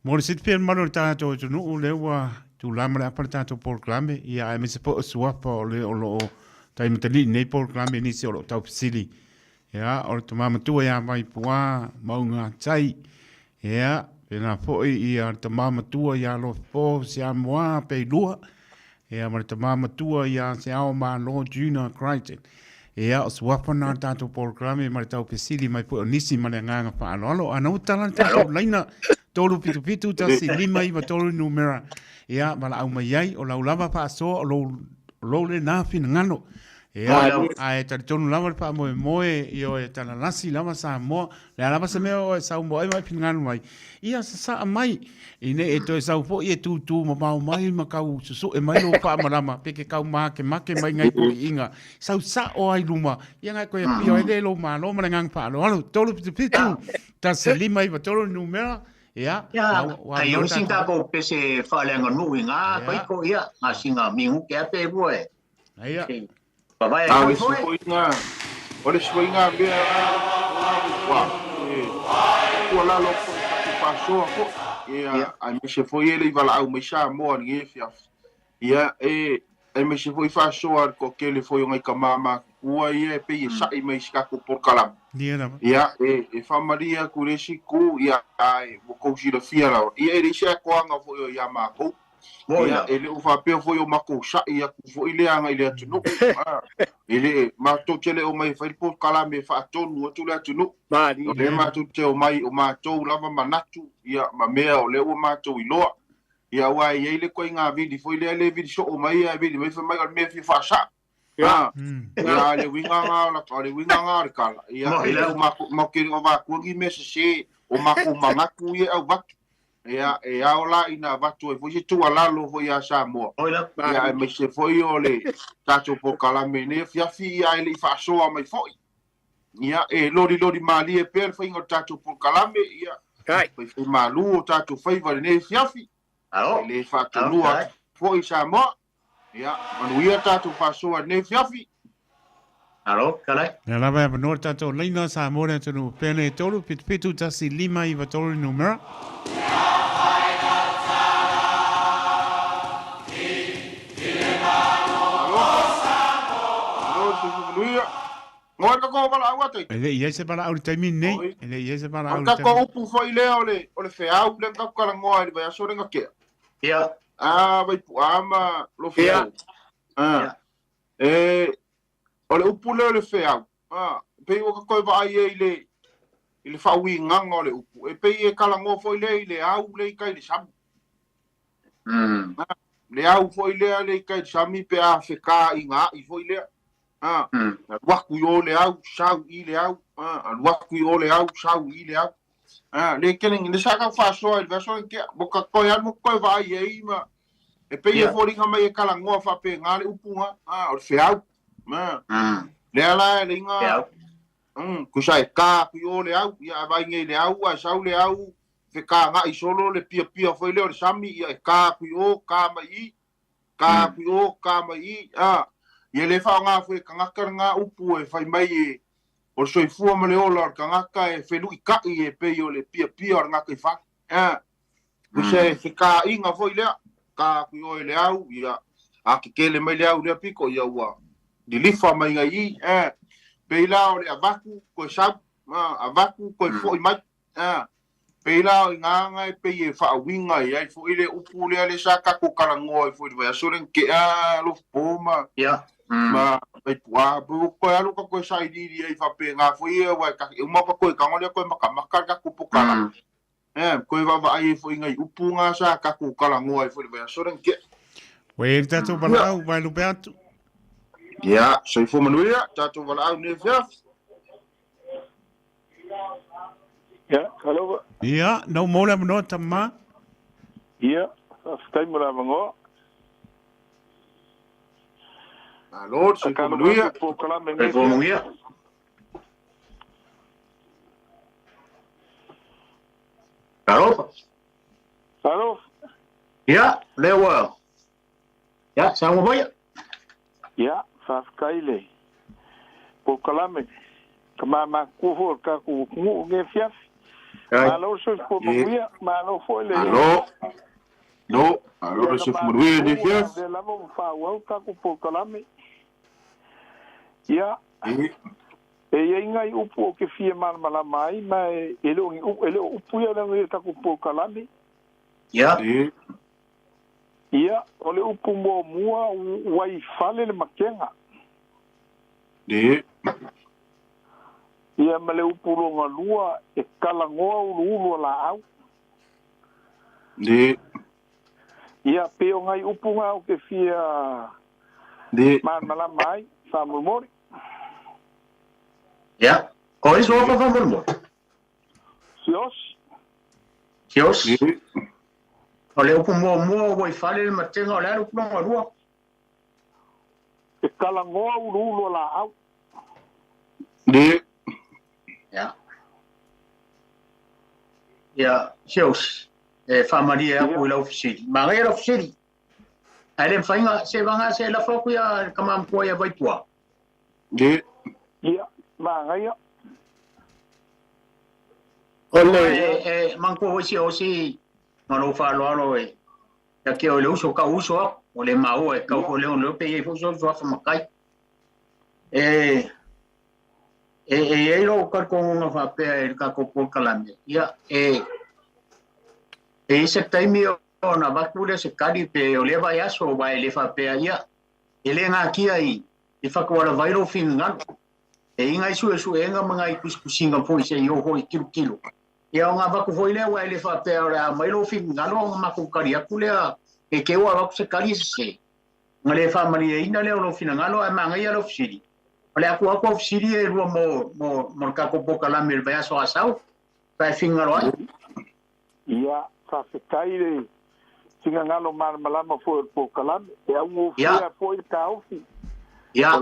mo sit pe ma no ta to no le wa tu la ma pa ta to por clambe ia me se po sua po le o tai mtali nei por clambe ni se o ta psili ia o to mama tu ia mai pua Maugatai ia pena po ia to mama tu ia lo po Siāmoā Peilua ia ma to mama tu ia Seao'omālō Junior Crichton ia os wapana tato programe ma tau pesili mai po nisi ma nganga pa alo ana utala tato laina tolu pitu ta si lima i tolu numera ia ma au mai ai o la lava pa so lo le na fin ngano ia ai ta tonu lava pa moe io e ta nasi lava Samoa le lava se me o Samoa mai fin ngano mai ia sa mai ine e to sa po e tu ma mai ma kau so e mai lo pa malama pe ke kau ma ke mai ngai ko inga sa o ai luma ia ngai ko e pio e lo ma lo ma ngang pa lo tolu pitu ta se lima i tolu numera ia ai o singa ko pese fa le nganu inga ko ia asinga mingu ke pe boe ia pa vai ai so inga ole so inga be wa la lo passou ia ai me se foi ele vai lá o me chamou ninguém fia ia e me se foi Faasamoa ko kele foi ngai ka mama ua ia pe ia sai mai skaku por kalam ia e famaria kuresi ku ia ai mo ko si la fia la ia e se ko anga foi ia ma ko ia ele o fa pe foi o mako sa ia ku foi le anga ile tunu ele ma to tele o mai fa por kalam me fa tonu tu le tunu le ma tu te o mai o ma to lava manatu ia ma mea o le o ma to iloa ia wa ia ile ko inga vidi foi le vidi so o mai ia vidi mai fa mai me fi fa sa ia le winga nga la ka le winga nga ka ia ile ma ke o va ku ngi me se o ma ku manga ku ia au va ia e aola ina va tu e foi tu ala lo foi a Samoa ia me se foi o le tato po kala me ne fi ia ile fa so mai foi ia e lori mali e per foi o tato po kala me ia kai foi malu o tato foi va ne fi le fa tu lua foi Samoa ia manuia tato fa so ne fi Alo, kalai. Ya la va no tato leina Samoa tonu pene tolu pitu tasi lima i va tolu numero. Ngoi ka ko bala awat. Ele ia se bala au taimi nei. Ele ia se bala au taimi. Ka ko upu foi le ole fe au le ka kala ngoi ba so renga ke. Ia. Vaipua ama Lofipo. Ole upu le fe au. Pe o ka ko ba ai ile fa wi nganga ole upu. E pe e kala ngo foi le au le kai le sam. Le au foi le kai sami pe a fe ka inga I foi le. Waku yo le au sau I le au waku yo le au sau I le au le kelen le saka Faasamoa le verso ke boka ko ya mo ko va ye ma e pe ye fori nga mai kala ngo fa pe ngale upunga o fe au le ala le nga ku sai ka ku yo le au ya va nge le au a sau le au fe ka nga I solo le pia foi le sami ya ka ku yo ka mai ia le fa nga foi kanga nga upu e fai mai e o soi fu mo le ola kanga ka e felu I ka e pe yo le pia nga ke fa ku se ka inga foi le ka ku yo le au ia a ke kele mai le au le piko ia wa di lifa mai ngai pe la o le avaku ko sa avaku ko foi mai pe la nga pe e fa winga ia foi le upu le sa ka ko kala ngoi foi va so ren ke lo poma ia ma Vaipua bu ko alu ko sai di ai fa pe nga foi wa ka mo ko ngole ko maka ka ku pukala ko va ai foi ngai upu nga sa ka ku kala ngoi foi va so ren ke we tato bala vai luberto ia so foi manuia tato bala ne fa ia hello ia no mola no tama ia stai mola mango Alô, se manuia E manuia Alô ia lewa ia sa mo boia ia fa kaile po kalame kama ku ho ka ku ngu nge fiaf malo so po manuia malo foi le alô se manuia de fiaf de la mo fa wa ka ku po kalame ia e inga I upu o ke fia mala mai mai ele upu ia le ka ku po kalame ia ia ole upu mo mua wai fale le makenga ia male upu longa lua e kala ngoa ulu la au ia pe o ngai upu nga o ke fia mala mai sa mori ia ko iso fa mo Sios ole upu mo wai fale le matenga ole upu longa lua e kala ngoa ulu la au ia Sios e famaria o Lofipo ma era Lofipo ale fainga se vanga se la foku ya kama mko ya Vaipua ia ma ngai ole manko o si mano fa lo e ya ke ole uso ka uso o le mau e kau ko le on pe e fo so fa makai e lo ka ko nga fa pe e ka ko por kalame ia e se taimi ona bakule se kali pe o le vai aso vai le fa pe ia ele nga ki ai e fa ko la vai lo fin nga e inga isu e nga mga i kusinga foi se yo hoi kilo ia nga ba ko foi le vai le fa pe ora mai lo fin nga lo ma ko kari akule e ke wa ba se kali se nga le fa mari ina le lo fin nga lo ma nga ia lo fsiri ole aku fsiri e ro mo ka ko poka la mel vai aso asau pa fin nga lo ia fa se kaire singa ngalo malama fo po kalam e au fia fo ka ofi ia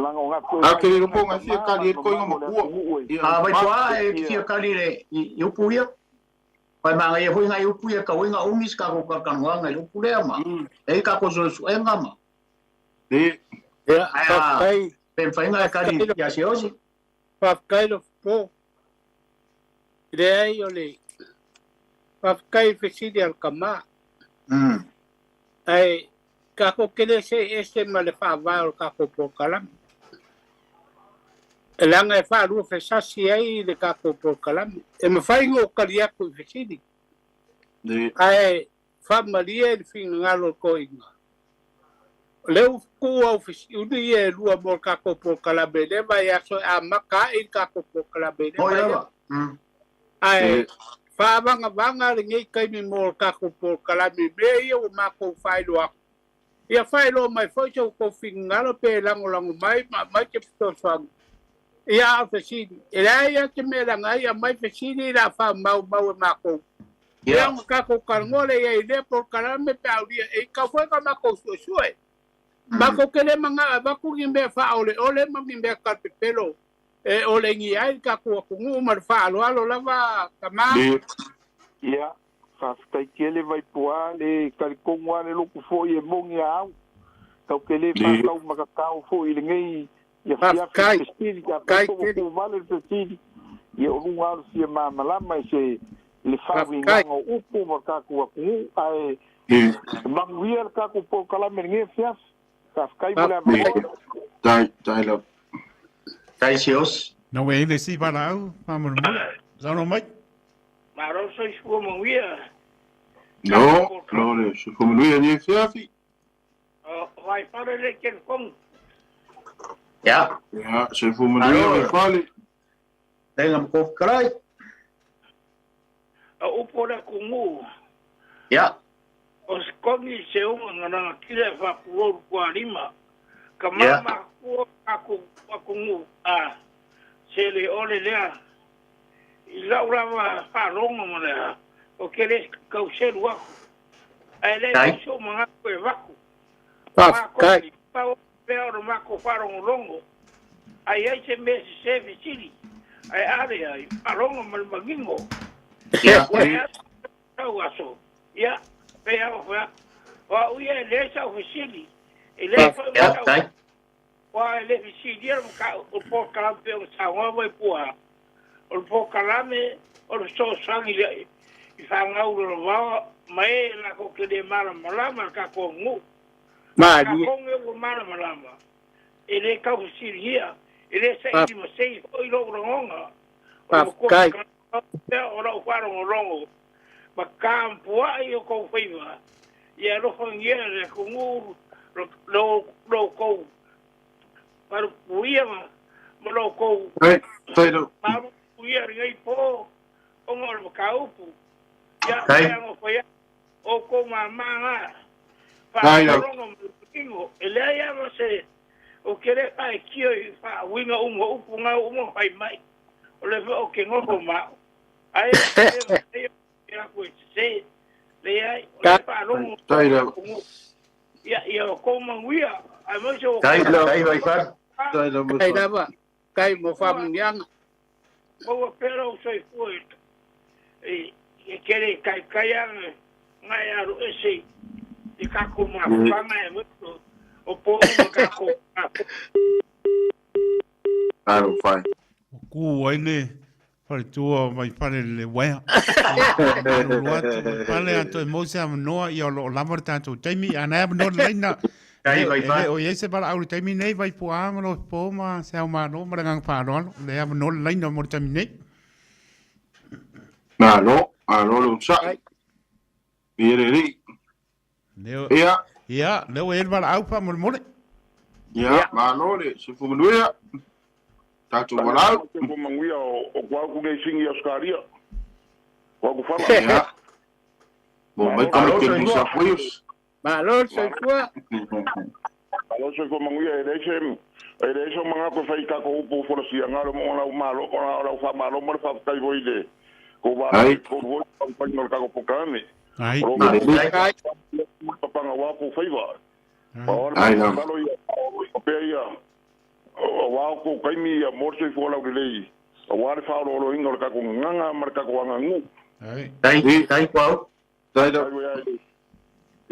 ke ro ponga fia kali ko ngo mo vai poa e fia kali le eu puia vai manga e foi nga eu puia ka winga umis ka ko ka nganga eu puia ma e ka ko so e ngama ai pen fai nga kali ya se osi pa kai lo po idea ole pa kai fesi al kama ai kako kele se male fa va o kako po kalam elanga e fa ru fe sasi ai de kako po kalam e me fai ngo kalia ko fesidi ai fa malia de fin ngalo ko inga leu ku o fesi uni e lu mo kako po kalam le vai aso a maka i kako po kalam le ai fa vanga ngai kai mi mo kako po kalam me o mako fai lo ia fai lo mai foi ko fingalo pe lango mai ke to sang ia fesi ia ke me langa ia mai fesi la fa mau mako ia ka ko karngole ia ide por karame pe audia e ka foi ka mako sue mako kele manga ba ku ngimbe fa ole mangimbe ka pelo e ole ngi ai ka ko ngu mar fa lo lava kama ia kai kele Vaipua le kalikonga le loku fo e mongi au kau kele fa kau makakau fo i ngai ia fia kai ko vale te tidi ia o lunga si malama se le fa winga o upu makaku aku ai manguia ka ko po kala mengi fia ka kai bula dai lo dai sios no we le si para au vamos no mai maro so isu manguia no le se como lui ni fiafi vai para le ken kong ja se como lui fale tenga ko krai o pora kumu ja os kongi se o ngana kile fa puo kwa lima kama ko aku se le ole le ila ura fa rongo mona o kele kauselu wako ele so manga ko wako kai pa o pero mako faro longo ai se me se vicini ai area arongo mal magingo ya aso ya pe wa uye le sa vicini ele fa wa le vicini ka o po ka pe o Samoa Vaipua o po kalame o so sangi fanga uro va mai la ko ke de malama ka ko ngu ma ni ko ngu malama ele ka usiria ele sei mo sei o lo ronga o kai ora o faro rongo ma campo ai o ko feiva ia lo fongiere ko ngu lo ko para puia mo lo ko pero para puia ngai po o mo ka upu ya foi o como manga para não tingo ele ia você o que ele faz aqui fa winga upunga fai mai o le o que não coma aí era coisa se le ai para não ya como wia aí mas o kai vai far kai dava kai mo fam yang o pero sei foi e kere kaian ngai aru ese de kako ma fama e muito o povo kako claro fai ku ene fale tua mai fale le wea fale ato e mo se no ia lo lamar tanto taimi ana no leina Kai vai fa. O ye se para au te mi nei vai pua ma Lofipo ma Seao'omālō ma ngang pa no le am no lai no mo te mi nei. Na no, lo sa. Iri. Ia, leo e para au pa mo mo. Ia, ma no le se fu nuia. Tatu wala. Ko manguia o kwa ku nei singi askaria. Ko ku fala. Ia. Bo mai ka ke ni sa puios. Malo se fua. Alo se ko manguia e reise mga ko fai ka ko upo fo si ngalo mo na malo ora fa malo mo fa kai voide. Ko va ko vo pa no ka ko pokame. Ai. Papa nga wa ko fai va. Ai na. O pe ia. O wa ko kai mi mo se fo la lei. O wa fa lo ingo ka ko nganga marka ko ngangu. Ai. Tai kwao. Tai da.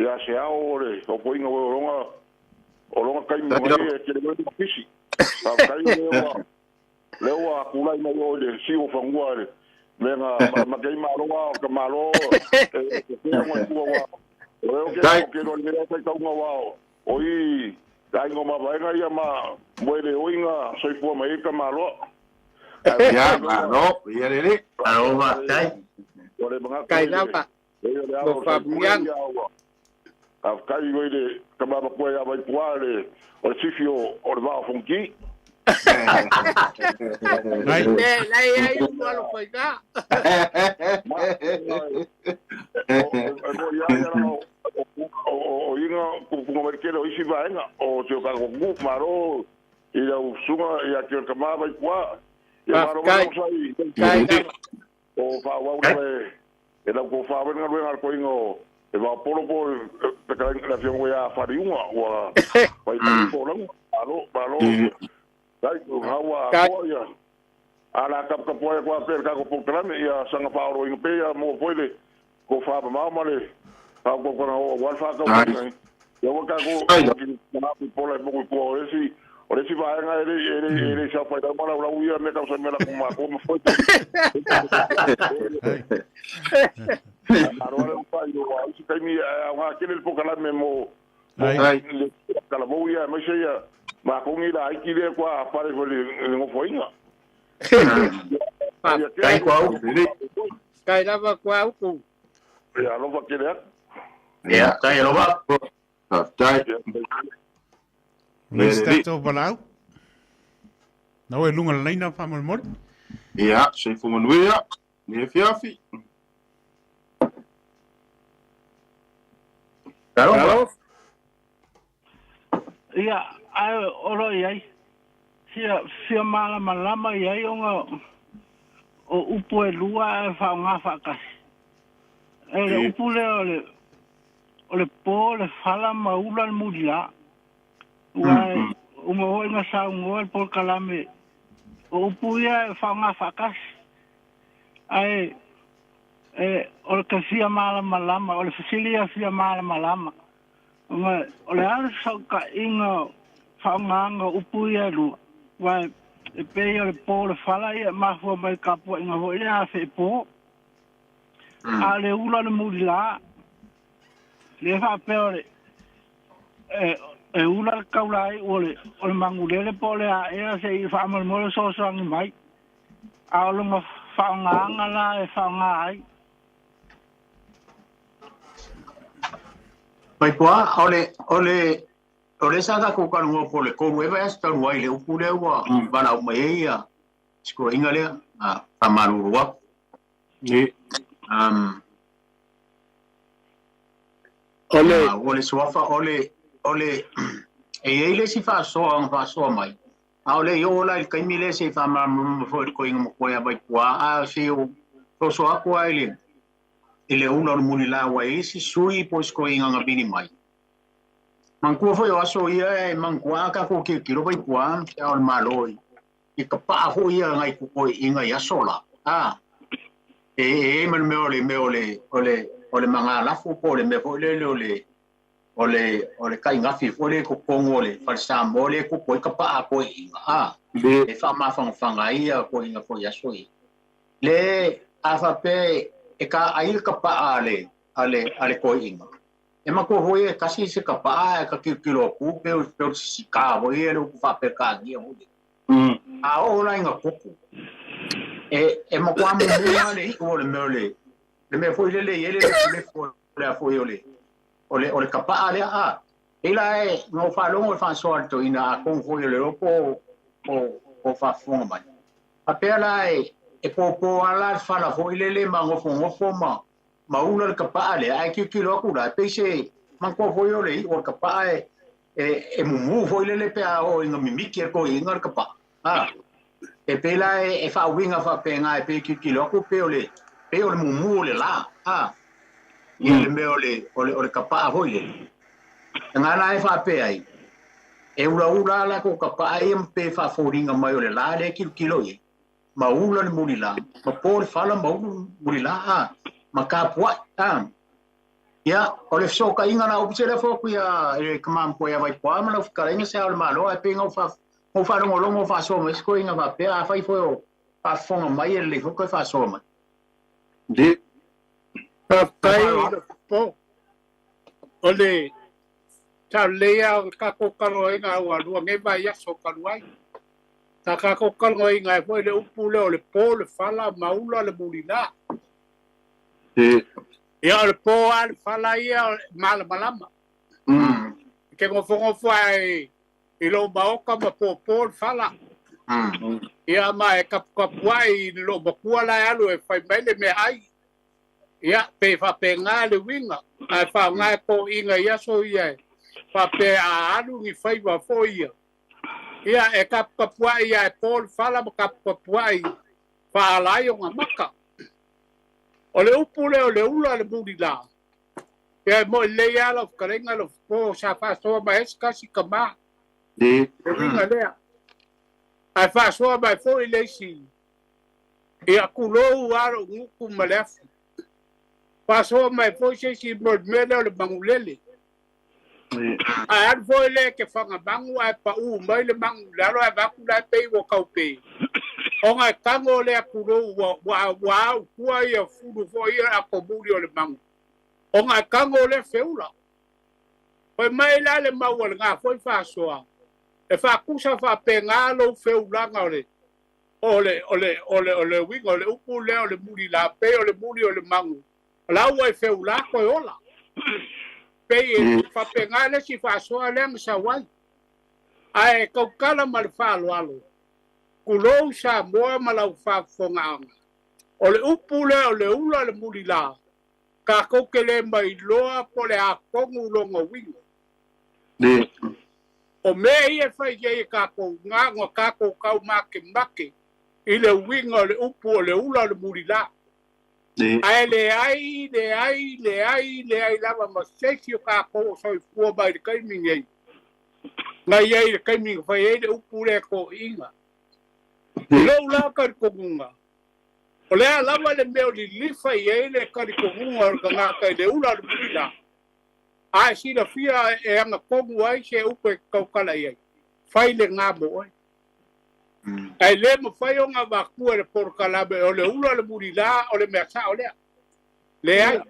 Ya se ahora o poinga o longa kai mo e ke le mo fisi pa kai leo a kula ina yo de si o fangua me ma kai ma lo ka ma lo e mo ku wa o ke no le sai ka uma wa oi dai ngo ma vai ga ya ma muere oinga soy fu ma ka ma lo ya ma no ya le Aroma tai. Kai la pa. Ko fa biang. A kai goide ka ma ko ya Vaipua le o sifio o va funki Ai. Lai ai un malo foi ka. O inga ku merkele o isi vaenga o te ka ku maro i la usunga ya ke ka ma Vaipua ya maro sai o fa wa e la ko fa venga lugar ko ingo e va polo po te ka la fion ya fariunga wa vai po lo malo dai ko hawa ko ya ala kap ka po ko per ka ko programa ya sanga pa ro pe ya mo pole ko fa ma male ka ko ko wa fa ka yo ka ko na po le mo ko ore si va nga ere sa fa da mala la uya me ka sa me la ko mo foi Ahora un paio a si kai mi a kele po kala me mo ai kala mo ya me ya ma ko ngi la ki le kwa pare ko le ngo foinga Tai kwao. Kai la va kwa ku. ya lo va kele Ya, tai lo va. Tai. Le stato balau. No e lunga leina pa mo mo. Ya, se fu nuia. Ni fiafi. Aroma. Ia, ai oro iai. Sia malama iai o upo e lua e whaonga whakasi. E le upu le o le pō le whala maula le murila. Ua uma hoi ngā saungoa le pō kalame. O upu ia e whaonga whakasi. Ai, o le kawhia malama, o le whasilia whia malama. O le ala sauka inga whaonganga upu ia lua. Wai, e pei o le pō le whala ia mahua mai kapua inga hoi le a whi pō. A le ula le muri la. Le whapea le e ula le kaulai o le mangulele pō le a ea se i whaamal mo le sosoangi mai. A o lunga whaonganga la e whaonga ai. Vaipua, ole sa ka ko ka no po le ko e va sta no ai le upu le wa bana o mai ia. Sko inga le a pamaru wa. Ni. Ole sofa ole e ele si fa so mai. A ole yo la il kaimile se fa ma fo ko inga mo ya Vaipua a se o so ko ai ele una no munila wa isi sui pois ko inga ngabini mai. Mangkua foi aso ia e mangkua ka ko ke kilo Vaipua Seao'omālō. I ka pa ho ia ngai ko inga ia sola. Man me ole manga la fo po le me fo ole kai ngafi fo le ko kongo le Faasamoa le ko ka pa ko inga. E fa ma fanga ia ko inga ko ia soi. Le afa pe e ka ai ka pa ale ko inga. E mako hoe kasi se kapa ka kilo ku pe si ka hoe lo fa pe ka ngia ho a ona inga kuku mako amu le o le mele le me foi le ele le foi le foi ole kapa le a ila no fa longo fa sorto ina con foi le po fa fonga mai a pe la po ala fa la foi le mango fongo ma una le kapa le ai kilo ku la pe se manko foi ole o kapa mumu foi le pe a o inga mimiki ko inga kapa pe la fa winga fa pe nga pe kilo ku pe ole mumu le la ia le me ole kapa foi le ngana fa pe ai ura la ko kapa ai pe fa foringa mai ole la le kilo ye ma ula le mulila ma por fala ma mulila ma kapua ya ole soka inga na opsele fo ku ya kamam ko ya Vaipua ma no karenga Seao'omālō ai pe ngo fa longo fa so ma sko inga fa pe a fa fo fa fonga mai le fo ko fa so ma de kai po ole ta lea ka ko karo inga wa lu nge ba ya so ka luai ta ka ko karo inga fo le upu le po le fala maula le mulila ia le po al fala ia malama ke ngo fo ai lo baoka ma po fala ia mai ka wai lo bakua la alu e fai mele me ai ia pe fa pe nga le winga ai fa nga ko inga ia so ia fa pe a alu ni fai wa fo ia e ka wai ia po fala ka wai fa la yo maka ole upule ole ula le mulila e mo le ya lo karenga lo po sa fa so ba es kasi kama winga le ai fa so ba fo ile si e akulo aro ku malef fa so mai fo si mo mele le bangulele ai ar fo ile ke fa bangu ai pa mai le mangula lo ai ba ku la pe wo ka pe onga tango le akulo wa kua ia furu fo ia akomuri o le mangu onga tango le feula poi mai la le mau nga foi fa soa e fa kusa fa penga lo feula nga ole wingo le upu le ole muri la pe ole muri ole mangu la wa feula ko ola pe fa penga le si fa soa le sa wai ai ko kala mal fa lo kulo Samoa malau fa fonga ole upu le ole ula le mulila ka ko kele mai loa pole a kongu longo wingo o me ia fai ye ka ko nga ka ko kau make ile wingo le upu ole ula le mulila ai le lava ma sesio ka ko so fu ba de kai mingi na ye kai mingi fai le upu le ko inga lo la ka kogunga ole la le me li fa ye le ka kogunga ka nga ka le ula le mulila ai si la fia e anga kogu ai se upe ka kala ye fai le nga bo ai le mo fai nga ba ku le por kala be ole ula le mulila ole me sa ole le ai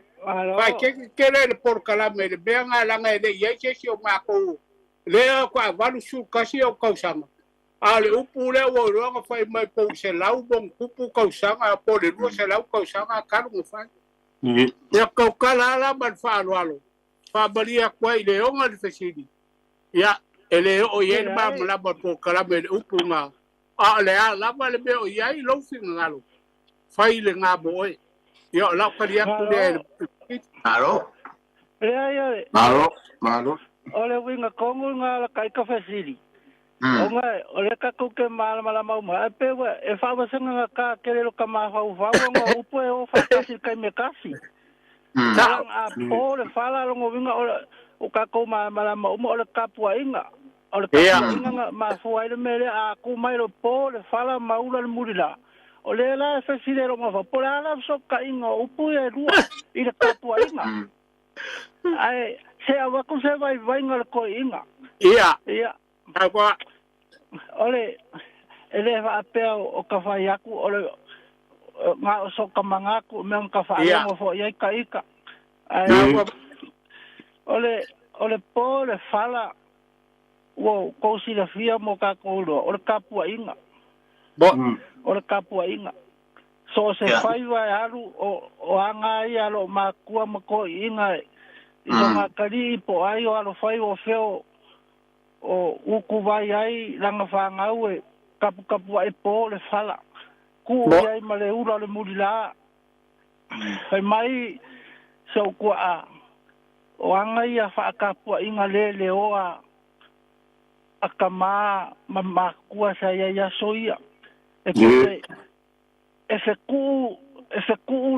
vai ke le por kala me le be nga la nga le ye se o ma ko le ko valu su kasi o kausanga ale upu le wo ronga fai mai po se lau bon kupu kausanga po le lu se lau kausanga karu mo fai ya ko kala la man fa lo fa balia kwai le onga le fesidi ya ele o ye ba la ba po kala me upu nga ale la ba le be o ya i lo fin ngalo fai le nga bo e yo la ka dia ku le Malo ole winga kongu nga la kai ka fesidi onga ole ka ku ke mala mau ma pe wa e fa wa sanga ka kele lo ka ma fa nga upu e o fa kasi kai me kasi salang a po le fala lo winga o ka ko mala mau mo ole ka pu inga ole ka inga ma fu ai le mele a ku mai lo po le fala maula le mulila ole la fa si le lo ma fa po la so ka inga upu e rua i le ka pu inga ai se ava ku se vai nga ko inga ia agua ole ele va pe o ka fa yaku ole nga so ka mangaku me ka fa mo fo ia ka ika ole po le fala wo ko si la fia mo ka ko lo ole kapua inga ole kapua inga so se fai vai alu o anga ia lo makua mako inga i nga kali po ai o alo fai o feo o uku vai ai langa fanga ue kapu ai po le fala ku ai male ura le mulila fai mai so kwa o anga ia fa kapu inga le oa akama mamakua sa ia soia e fe ku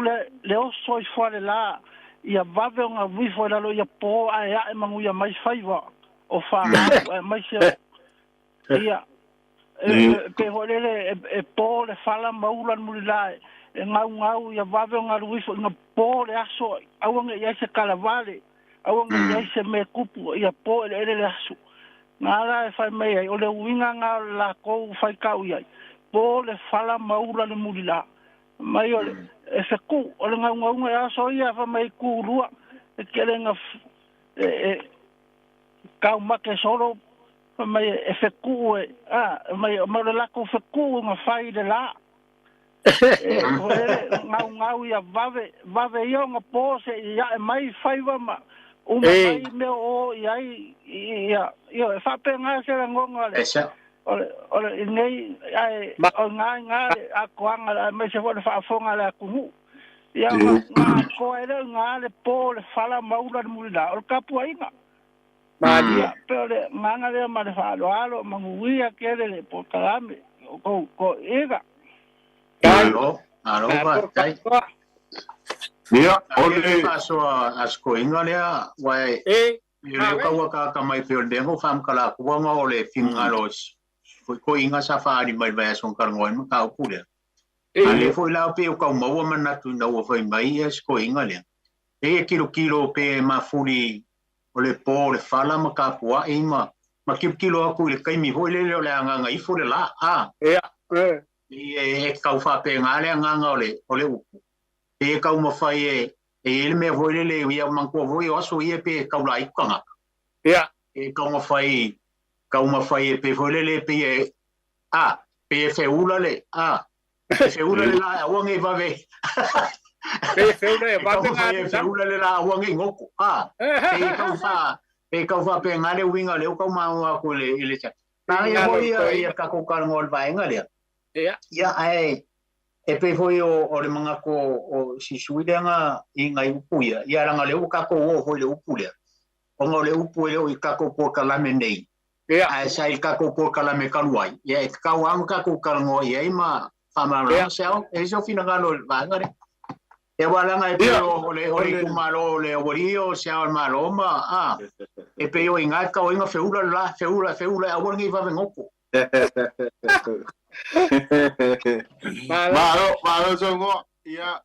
le o soi fale la ia vave nga wifo la lo ia po ai ai mangu ia mai faiva o fa mai se ia pe holele e po le fala maula mulila e ngau ia vave nga wifo nga po le aso au nga ia se kalavale au nga ia se me kupu ia po le aso ngala e fai mai ai o le winga nga la ko fai kau ia po le fala maula le mulila mai ole e se ku o le ngau nga so ia fa mai ku rua e kele nga kau make solo fa mai e se ku mai le la ko fe ku nga fai de la ngau ia vave yo nga po se ia mai fai va ma mai me o ia e fa penga se ngonga le ole nei ai o nga a koanga me se vole fa fonga la ku ia nga ko ele nga le po le fala maula mulila o kapu ainga madia pero nga le ma le fa alo manguia ke le po kalame ko ega alo va tai ia ole paso asko inga le wai le ka mai pe de ngo fam kala ku nga ole fingalos ko inga safari mai vai son karngoi ma ka pule ale foi la pe ka mo mana tu na o foi mai es ko inga le kilo pe ma fuli ole po le fala ma ka pua ima ma kilo ku le kai mi hoi le nga i fo le la ka fa pe nga le nga ole upu ka mo fai ele me voi le ia man ko voi o so ia pe ka la ikanga ka mo fai pe volele pe pe feula le feula le la wangi vave pe feula le la wangi ngoko pe ka fa pe ngale winga le ka ma ko le ile cha na ia ka ko ka ngol va ngale ia ai e pe foi o le manga ko o si suidanga inga upuia ia ranga le ka ko o le upuia o ngole upuia o ka ko por kala menei ai sai ka ko por kala me kaluai ia ka wa ka ko kalngo ia ma fama no sel e so fina galo va ngare e wala ngai pe o le kumalo le orio Seao'omālō ma e pe o inga ka o inga feula a wongi va ngoko Malo songo ia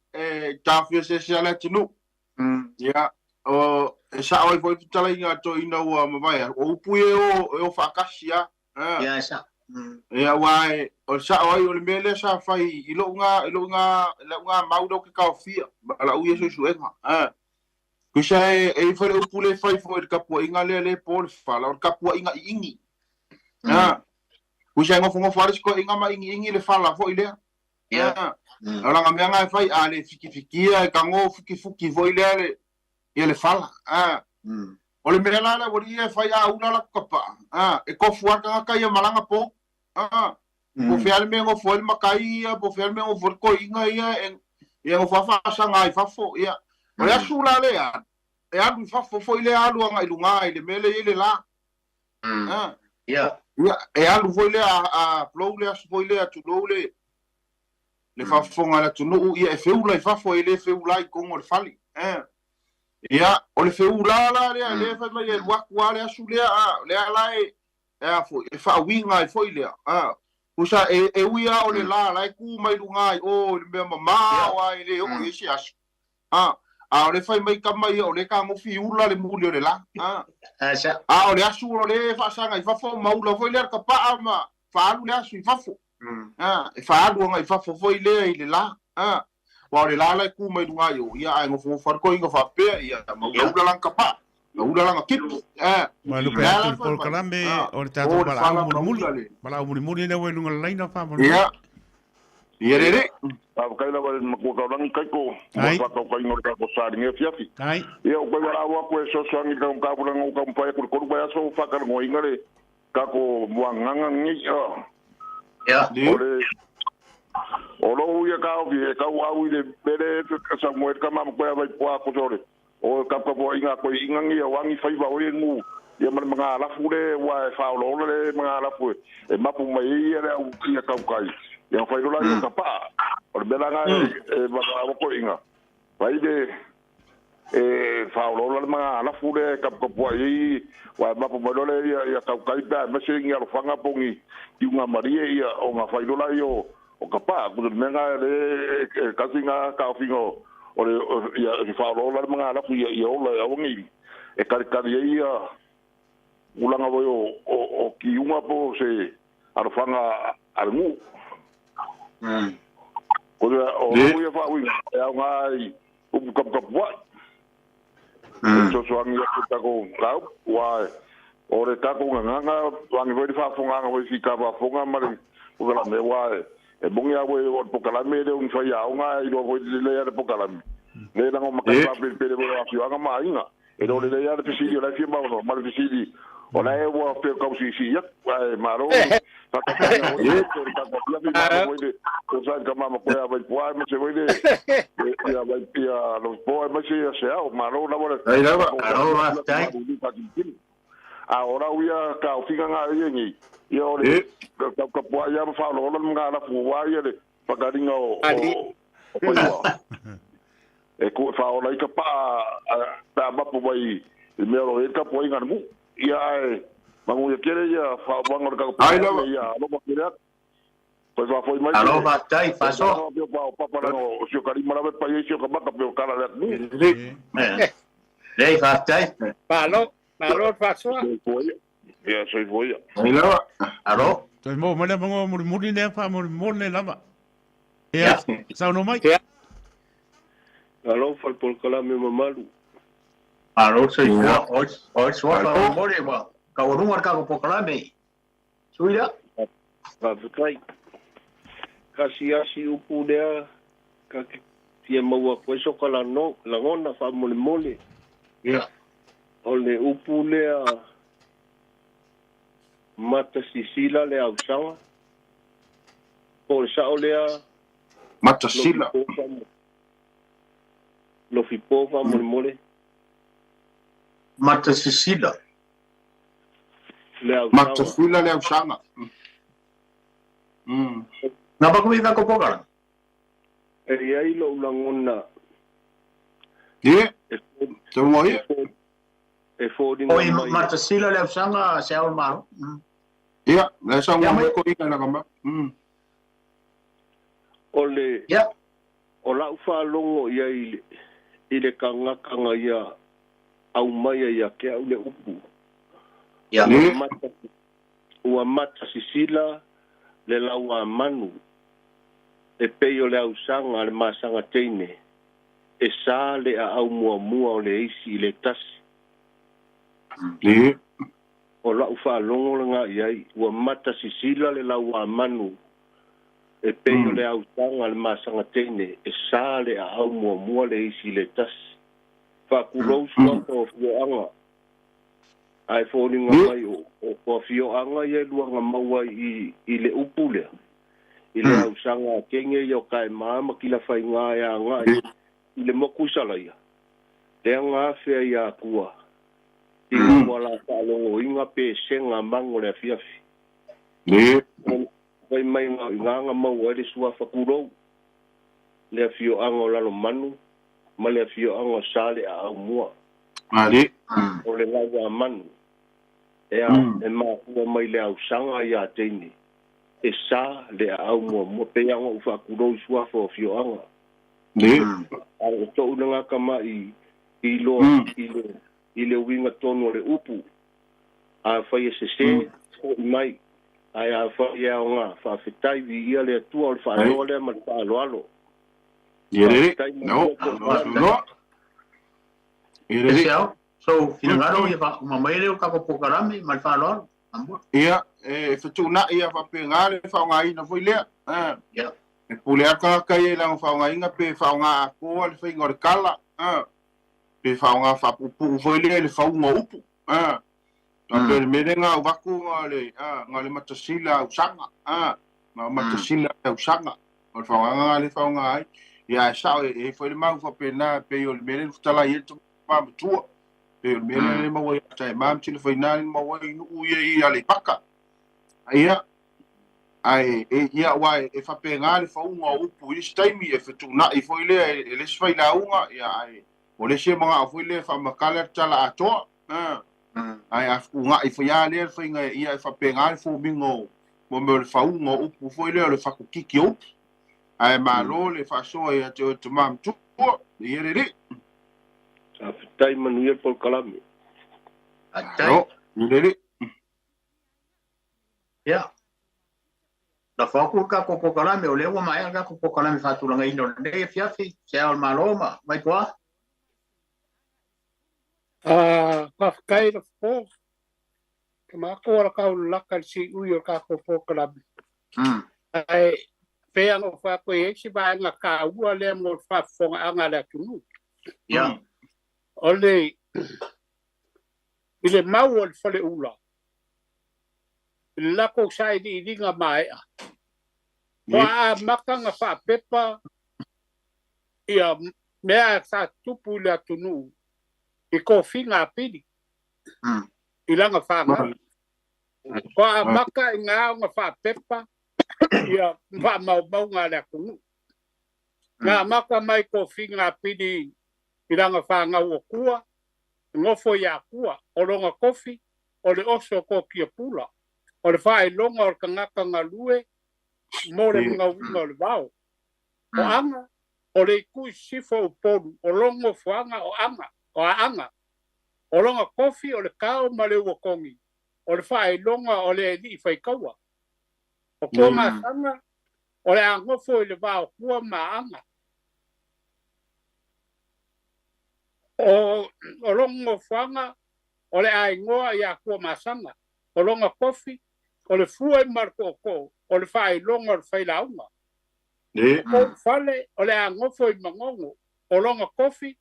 tafio se sala tinu ia o sa oi foi tala inga to ina wa mavai o pue o fakasia ia sa ia wai o sa oi o mele sa fai ilo nga maudo ke kaofia la u yeso suenga ku sa e foi o pule fai foi kapo inga le por fala o kapo inga ingi Kusa ngofo faris ko inga ma ingi le fala fo ile. Ala nga menga fai ale fiki ka ngo fuki fo ile le fala. Ole mela la wori fai a una la kapa. E ko fuaka ka ia malanga po. Ko fial me ngo fo makai po fial me ngo ko inga ia en ngo fa sanga fa fo ia. Ole sula le ya. E alu fa fo ile alu nga ilunga ile mele ile la. Ia e alu foi le a plou le foi le a tulo le fa fonga la tuno ia e feula i fa foi le feula i kongo le fali ia o le feula la le fa mai e wa le asu le la e foi e fa winga i foi le usa e uia o le la ku mai lunga o le me mama wa ile o isi asu o le fai mai kamai o le ka mo fiula le muli o le la o le asu o le fa sanga i fa fo maula foi le ka pa ma fa alu le asu i fa fo e fa alu nga i fa fo foi le ile la wa le la ku mai dunga yo ia ai ngo fo far ko inga fa pe ia maula lang ka pa ula kipu ma lu pe atu por kalame o le tato bala muli le we lunga laina fa mo ia re kai la wale makua kaurangi kai ko whakau kai ngore ka ko sari nge fiafi ia o kai wala awa koe so soangi ka un kapuranga o ka un pai kuru koru bai aso whakar ngoi ngare ka ko muanganga ngi olo ia ka ofi e ka au i le bere sa moer ka mama koe vai pua kutore o ka po inga koe inga ngi wangi fai va oi mu ia mana mga alafu le wa fa lo le mga alafu e mapu mai ia le au ia ka kai ia fai lo la ia ka pa o bela nga e ba ko inga vai de fa lo le mga alafu le ka po ai wa mapu mai le ia ka kai da ma se ngia lo fanga pongi iunga maria ia o nga fai lo la io o ka pa ku menga le ka singa ka fingo o ia fa lo le mga alafu ia o la o ngi e ka ia ulanga voi o ki uma po se arfanga almu o ia fa ui e ngai u kap wa so angi ta ko kau wa o re ta ko nganga wangi voi fa fonga voi fika va fonga mari o la me wa e bongi a voi o pokala me de un fa ya ngai do voi le ya pokala le na ma ka pe voi a fianga mainga e do le ya de sidi la fiamba no ma de sidi ona e wa pe ka si ya maro ta ka ye ta ka ya vi ma mo de ko sa ka ma ko ya vai pua me se voi de ya vai pia los po me se ya Seao'omālō na bona ai lava aro tai ahora uia ka finga nga yengi yo le ka pua ya fa lo lo nga la fu wa ya le pagaringa o e ko fa o la ka pa ta ma po vai me lo e ka po inga mu ia mangu ia kere ia fa bangor ka ia lo ba kira pois va foi mai alo va tai paso papa no sio cari mara pa ia sio ka ba ka pe kala le lei va tai Palo paso ia soi foi ai lava alo to mo mala mo muri ne fa mo ne lava ia sa no mai alo fal por kala me mamalu alo sei o fa mo le ba ka o rumar ka ko kala me suia va fikai kasi upu dea ka tia maua koe so kala no la ngona fa mole ia ole upu lea mata sisila le au sawa por sa olea mata sila Lofipo fa mole mata sisila le au mata sila le usanga na ba kuwi ka ko pokala e ai lo langona ye te mo ye e fodi oi mata sila le usanga Seao'omālō ia la sa mo ko ika na kamba ole ia o la ufa longo ia ile kanga ia au mai ia ke au le upu ia ua mata sisila le laua manu e peio le ausanga le masanga teine e sa le au mua o le isi le tasi o la ufa longo nga iai ua mata sisila le laua manu e peio le ausanga le masanga teine e sa le au mua le isi le tasi fa kurou sua o fioanga ai fōninga mai o fioanga ia luanga maua i le upulea i le ausanga kenge i o kai maama ki la whai ngā ea ngā i le moku salaia le ngā whea i a kua i ngā wala tālongo inga pe senga mango le fiafi vai mai ngā maua le sua whakurou le fioanga o lalo manu ma le fioanga sale a au mua o le laua manu e mākua mai le ausanga i a teini e sa le au mua pe anga u whakurou sua fo fioanga a o tō unanga kama i le winga tono le upu a whai e se mai ai a whai e au ngā whawhetai vi ia le atua o le whaaloa le ma le whaaloalo no Ese So, finangaro ia fa mamaile o kako pokarami mai fa lo. Ia fetuna ia fa pengale fa ngai na foi le. Ia. E pulea ka kai la fa ngai nga pe fa nga ko al fe ngor kala. Pe fa nga fa pu foi le fa nga upu. Pe me nga vaku nga le matasila usanga. Ma matasila usanga. O fa nga le fa nga ia sa e foi le mau fa pena pe yo le me tala ia tu pa tu. Pe me le mo ia tai mam tili foi na mo u ia le paka. Ia ai ia wai e fa penga le fa unga upu i staimi e fetuna i foi le le sfai la unga ia ai o le se mga foi le fa makala tala ato ai unga i foi ale foi nga ia fa penga le fo bingo mo me le fa unga upu foi le fa kiki upu ai malo le fa so ia te mam tu ia le a tai manuia por kalami Atai. le Ia. La foku ka pokalame o le wa mai ka pokalame fa tulanga ino le fiafi Seao'omālō mai kwa. Kai le fo. Kama ko ra ka laka si uyo ka pokalame. Ai pe ang fa ko e si ba nga ka ua le mo fa fonga anga le tunu. Ia. Ole ile mau o fale ula. La ko sai di dinga mai a. Wa makanga fa pepa ia mea sa tupu le tunu. I ko finga pidi. Ilanga fa nga. Wa maka nga fa pepa ia va mau nga le tunu. Nga maka mai ko finga pidi ilanga fa nga o kua. Ngofo ya kua o longa kofi o le oso ko kia pula. O le whae longa o kangaka ngā lue, mo le ngā wunga o le wao. O anga, o le kui sifo o poru, o longo fuanga o anga, o anga. O longa kofi o le kao ma le ua kongi. O le whae longa o le edi i whaikaua. O kua ngā sanga, o le angofo i le wao kua ma anga. O longo fuanga, o le ai ngoa i a kua ma sanga. O longa kofi, o le fua i markoko, o le whae longa o le whailaunga. O fale, o le angofo i mangongo, o longa kofi,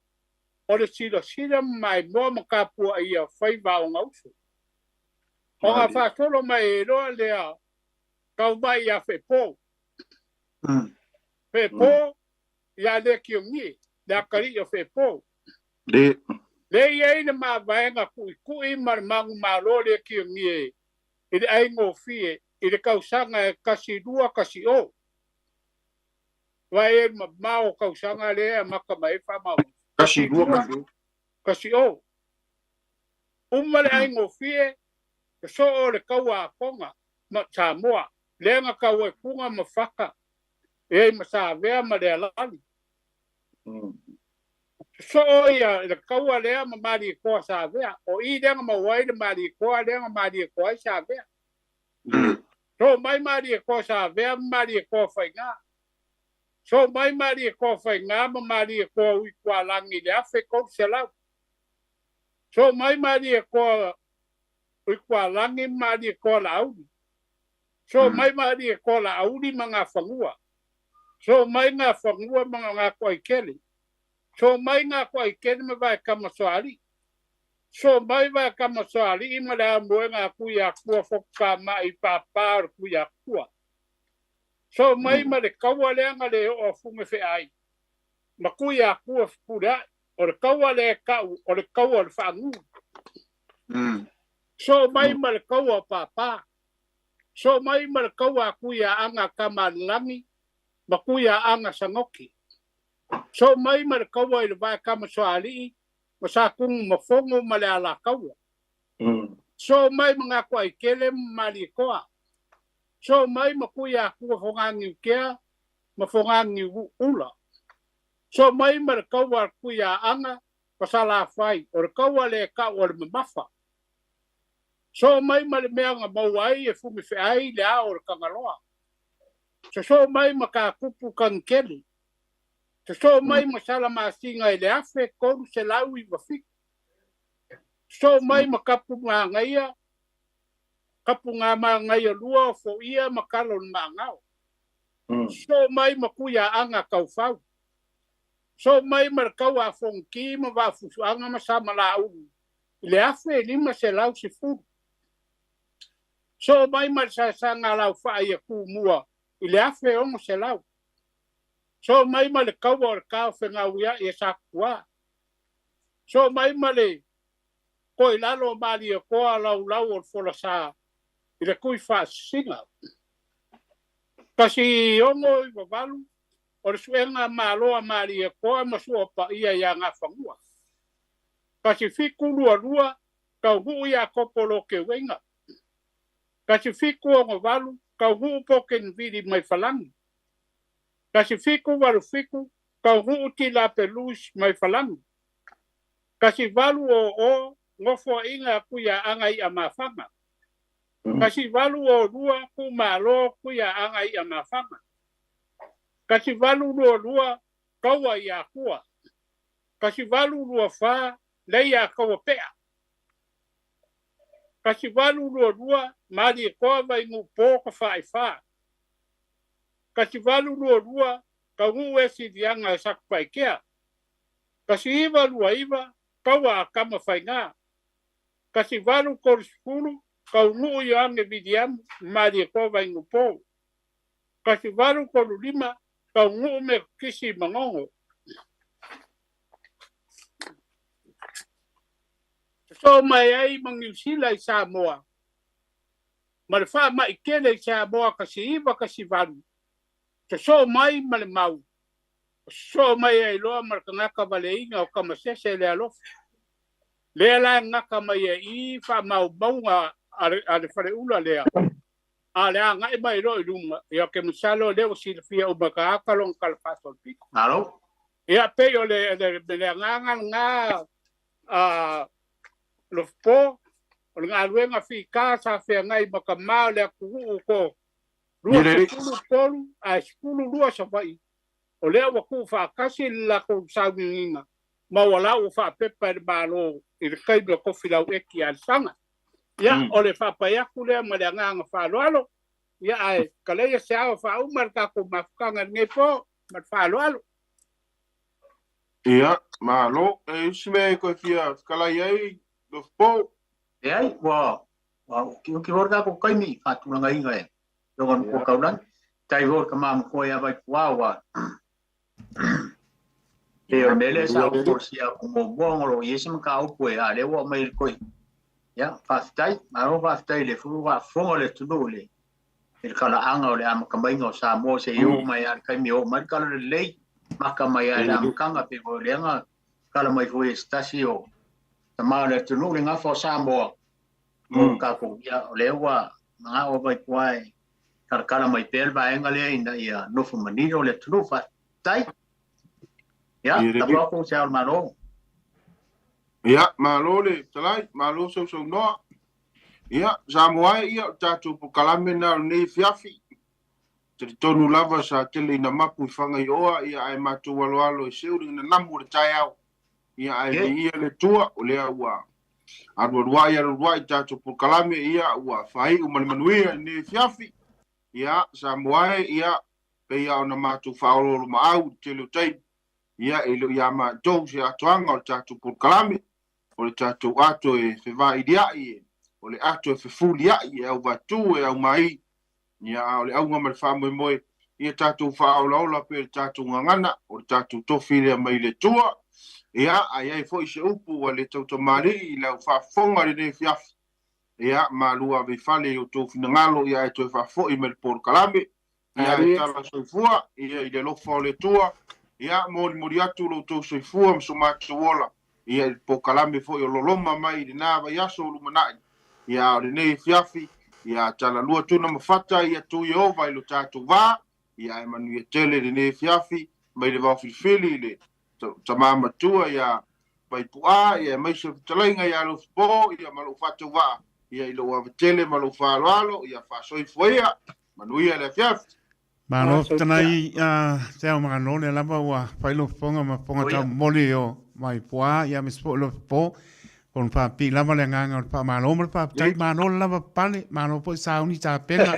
o le sila mai moa makapua i a whaiva o ngausu. O ngā whakolo mai e roa lea, kau mai i a whepo. Whepo, i a le kiongi, le akari i a whepo. Le iei na maa vaenga kui marmangu malo le kiongi e. I le aingo fie, i le kausanga e kasi rua kasi o. Wa e mao kausanga lea maka mai whamau. kasi rua Kasi o. Le aingo fie, so o le kaua a konga, ma Samoa, lenga kaua e kunga ma whaka, e ma sa vea ma le alani. So o ia, le kaua lea ma mari e koa sa vea, o i lenga ma wai le mari e koa, lenga mari e koa sa vea. So mai mari e koa sa vea, mari e koa whai ngā. So mai mari e koa whai ngā, ma mari e koa ui kua langi le afe kou se lau. So mai mari e koa ui kua langi, mari e koa la auri. So mai mari e koa la auri ma ngā whangua. So mai ngā whangua ma ngā koa i kele. So mai ngā koa i kele ma vai kamasoari. So mai vai kamasoari i ma lea moe ngā kui a kua whoka ma i pāpāru kui a kua. So mai ma le kaua leanga le o funge whi ai. Ma kui a kua whukura, o le kaua le kau, o le kaua le whangu. So mai ma le kaua pāpā. So mai ma le kaua kui a anga kamalangi, ma kui a anga sangoki. So mai ma le kaua i le vai kamasoari, ma sa kungu ma fongo ma le ala kaua. So mai mga kua i kele ma li koa. So mai ma kui a kua fongangi ukea, ma fongangi ula. So mai ma le kaua kui a anga, ma sa la whai, o le kaua le ka o le mamafa. So mai ma le mea nga mauai e fungi whi ai le a o le kangaloa. So mai ma ka kupu kankeli. So mai ma sala ma singa i le afe, koru se lau i wafik. So mai makapunga ngaia kapunga ma ngaia lua fo ia makalon mangao. So mai makuya anga kaufau. So mai markau a fonki ma va fusuanga ma sama lau. Le afe lima se lau si fu. So mai mar sa sanga lau fa ia ku mua. Le afe ongo se lau. So mai ma le kau or kau fenga uia e sa kua. So mai ma le koi lalo mali e koa lau lau or fola sa. Ile kui fa singa. Kasi ongo i wavalu. O le suenga māloa mali e koa masua pa ia ia ngā whangua. Kasi fiku lua kau hui a kopolo ke wenga. Kasi fiku o ngavalu kau hui poke nviri mai whalangi. Kasi fiku walu fiku kau hui ti la pelus mai whalangi. Kasi walu o ngofo inga kuia angai a mawhanga. Kasi walu o lua ku mālo kuia angai a mawhanga. Kasi walu lua kaua ia kua. Kasi walu lua wha leia kaua pea. Kasi walu lua mali e koa vai ngu pōka whae wha. Kasi walu lua ka ngu e si dianga e sakpai kea. Kasi iwa iwa kaua a kama whai ngā. Kasi walu korisipulu ka ngu i ange vidiamu mali e koa vai ngu pō. Kasi walu koru lima kau ngu me kisi mangongo. So mai ai mangiusila i Samoa. Malfa mai kele i Samoa kasi iwa kasi valu. So mai male mau. So mai ai loa marka ngaka vale inga o kamasese le alofi. Lea la ngaka mai i fa mau maunga ale fare ula lea. Ale anga e mai roi lunga. Ia ke misalo leo silfia ubaka akalong kalpaso piko. Nalo? Ia peo le ngangan Lofipo. O le ngaluenga fika sa fea ngai baka mao le akuhu ko. Rua sepulu polu a sepulu rua sawai. O leo waku whakasi la ko sauninga. Mawala u whapepa le malo i le kaibla kofilau eki al sanga. Ia o le whapayaku lea ma le nganga whaloalo. Ia ai, ka leia se awa whaumar ka ko mafukanga nge po, mat whaloalo. Ia, malo, e usime koe fia kalai ai, Lofipo. E ai, ki vorka ko kaimi, whatunanga inga e. Rongan ko kaunan, tai vorka mamu koe a Vaipua wa. E o mele sa uporsi a kumo bongolo, yesima ka upo e a lewa mai koe. Ia, whaftai, maro whaftai le furu wa fonga le tunu le. Il kala anga o le amakainga o Samoa se iu mai ar kaimi o mai kala le lei maka mai ai amakanga pe o le anga kala mai foi stasi o tama le tunu le ngafo Samoa o ka ko ia le wa nga o vai kwai kala mai pel ba enga le ina ia no fu manino le tunu fa tai ia ta ko Seao'omālō Ia, malo le talai, malo so no. Ia, Samoa ia tatu po kalame na nei fiafi. Te tonu lava sa tele ina mapu I whanga I oa, ia ai matu waloalo I seuri na namu le tai au. Ia ai ia le tua o lea ua. Arua I tatu po kalame ia ua whai umanimanuia nei fiafi. Ia, Samoa ia pe ia ona matu whaololo maau tele tai. Ia ilo ia ma tou se atuanga o tatu po kalame. O le tatu ato e whewai diai o le ato e whewhuli ai e au watu e au mai. Ia o le au ngama le whamoe moe. Ia tatu whaolaola pe le tatu ngangana o le tatu tofi lea mai le tua. Ia ai ai fo I se upu wa le tautamari I lau whafonga le ne fiafi. Ia malua vefale o tofi ngalo ia e toi whafo I me le por kalame. Ia e tala soifua ia I le lofa o le tua. Ia mori atu lo tau soifua msomatu wola. Ia po kalame fo yo loloma mai de na va yaso lumanai ia de nei fiafi ia tala lua tuna mafata ia tu yo vai lo tatu va ia manu ia tele de nei fiafi mai de Vaofilifili le tamama tua ia Vaipua ia mai se talenga ia Lofipo ia malu fatu va ia ilo wa tele malu faloalo ia fa soifoia manu ia le fiafi Malo tanai Seao'omālō le lava ua whailofonga ma ponga tau moli o Vaipua ia me spo Lofipo kon pa pi lama le nganga pa malo mo pa tai malo lama pale malo po sa uni ta pena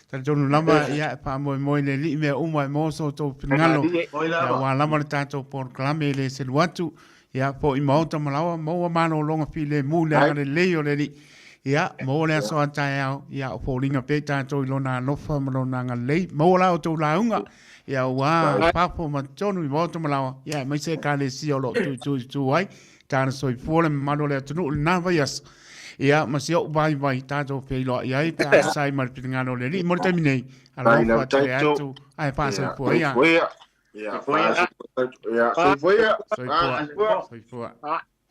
ta jonu lama ya pa mo le li me o mo so to ngalo ya wa lama ta to por clame le se watu ya po i mo to malawa mo malo longa pi le mu le ngale le o le li ya mo le so ta ya po linga pe ta to lona no fa mo na ngale mo la to la unga ya wa pa po ma jonu mo to malawa ya mai se ka le si o lo tu wai tana soi fole malo le tunu na vaias ia masio vai tato Peilua ia i ta sai mar pitangano le ni mo terminei ala fa te atu ai pa soi po ia Ia, soi foi. soi po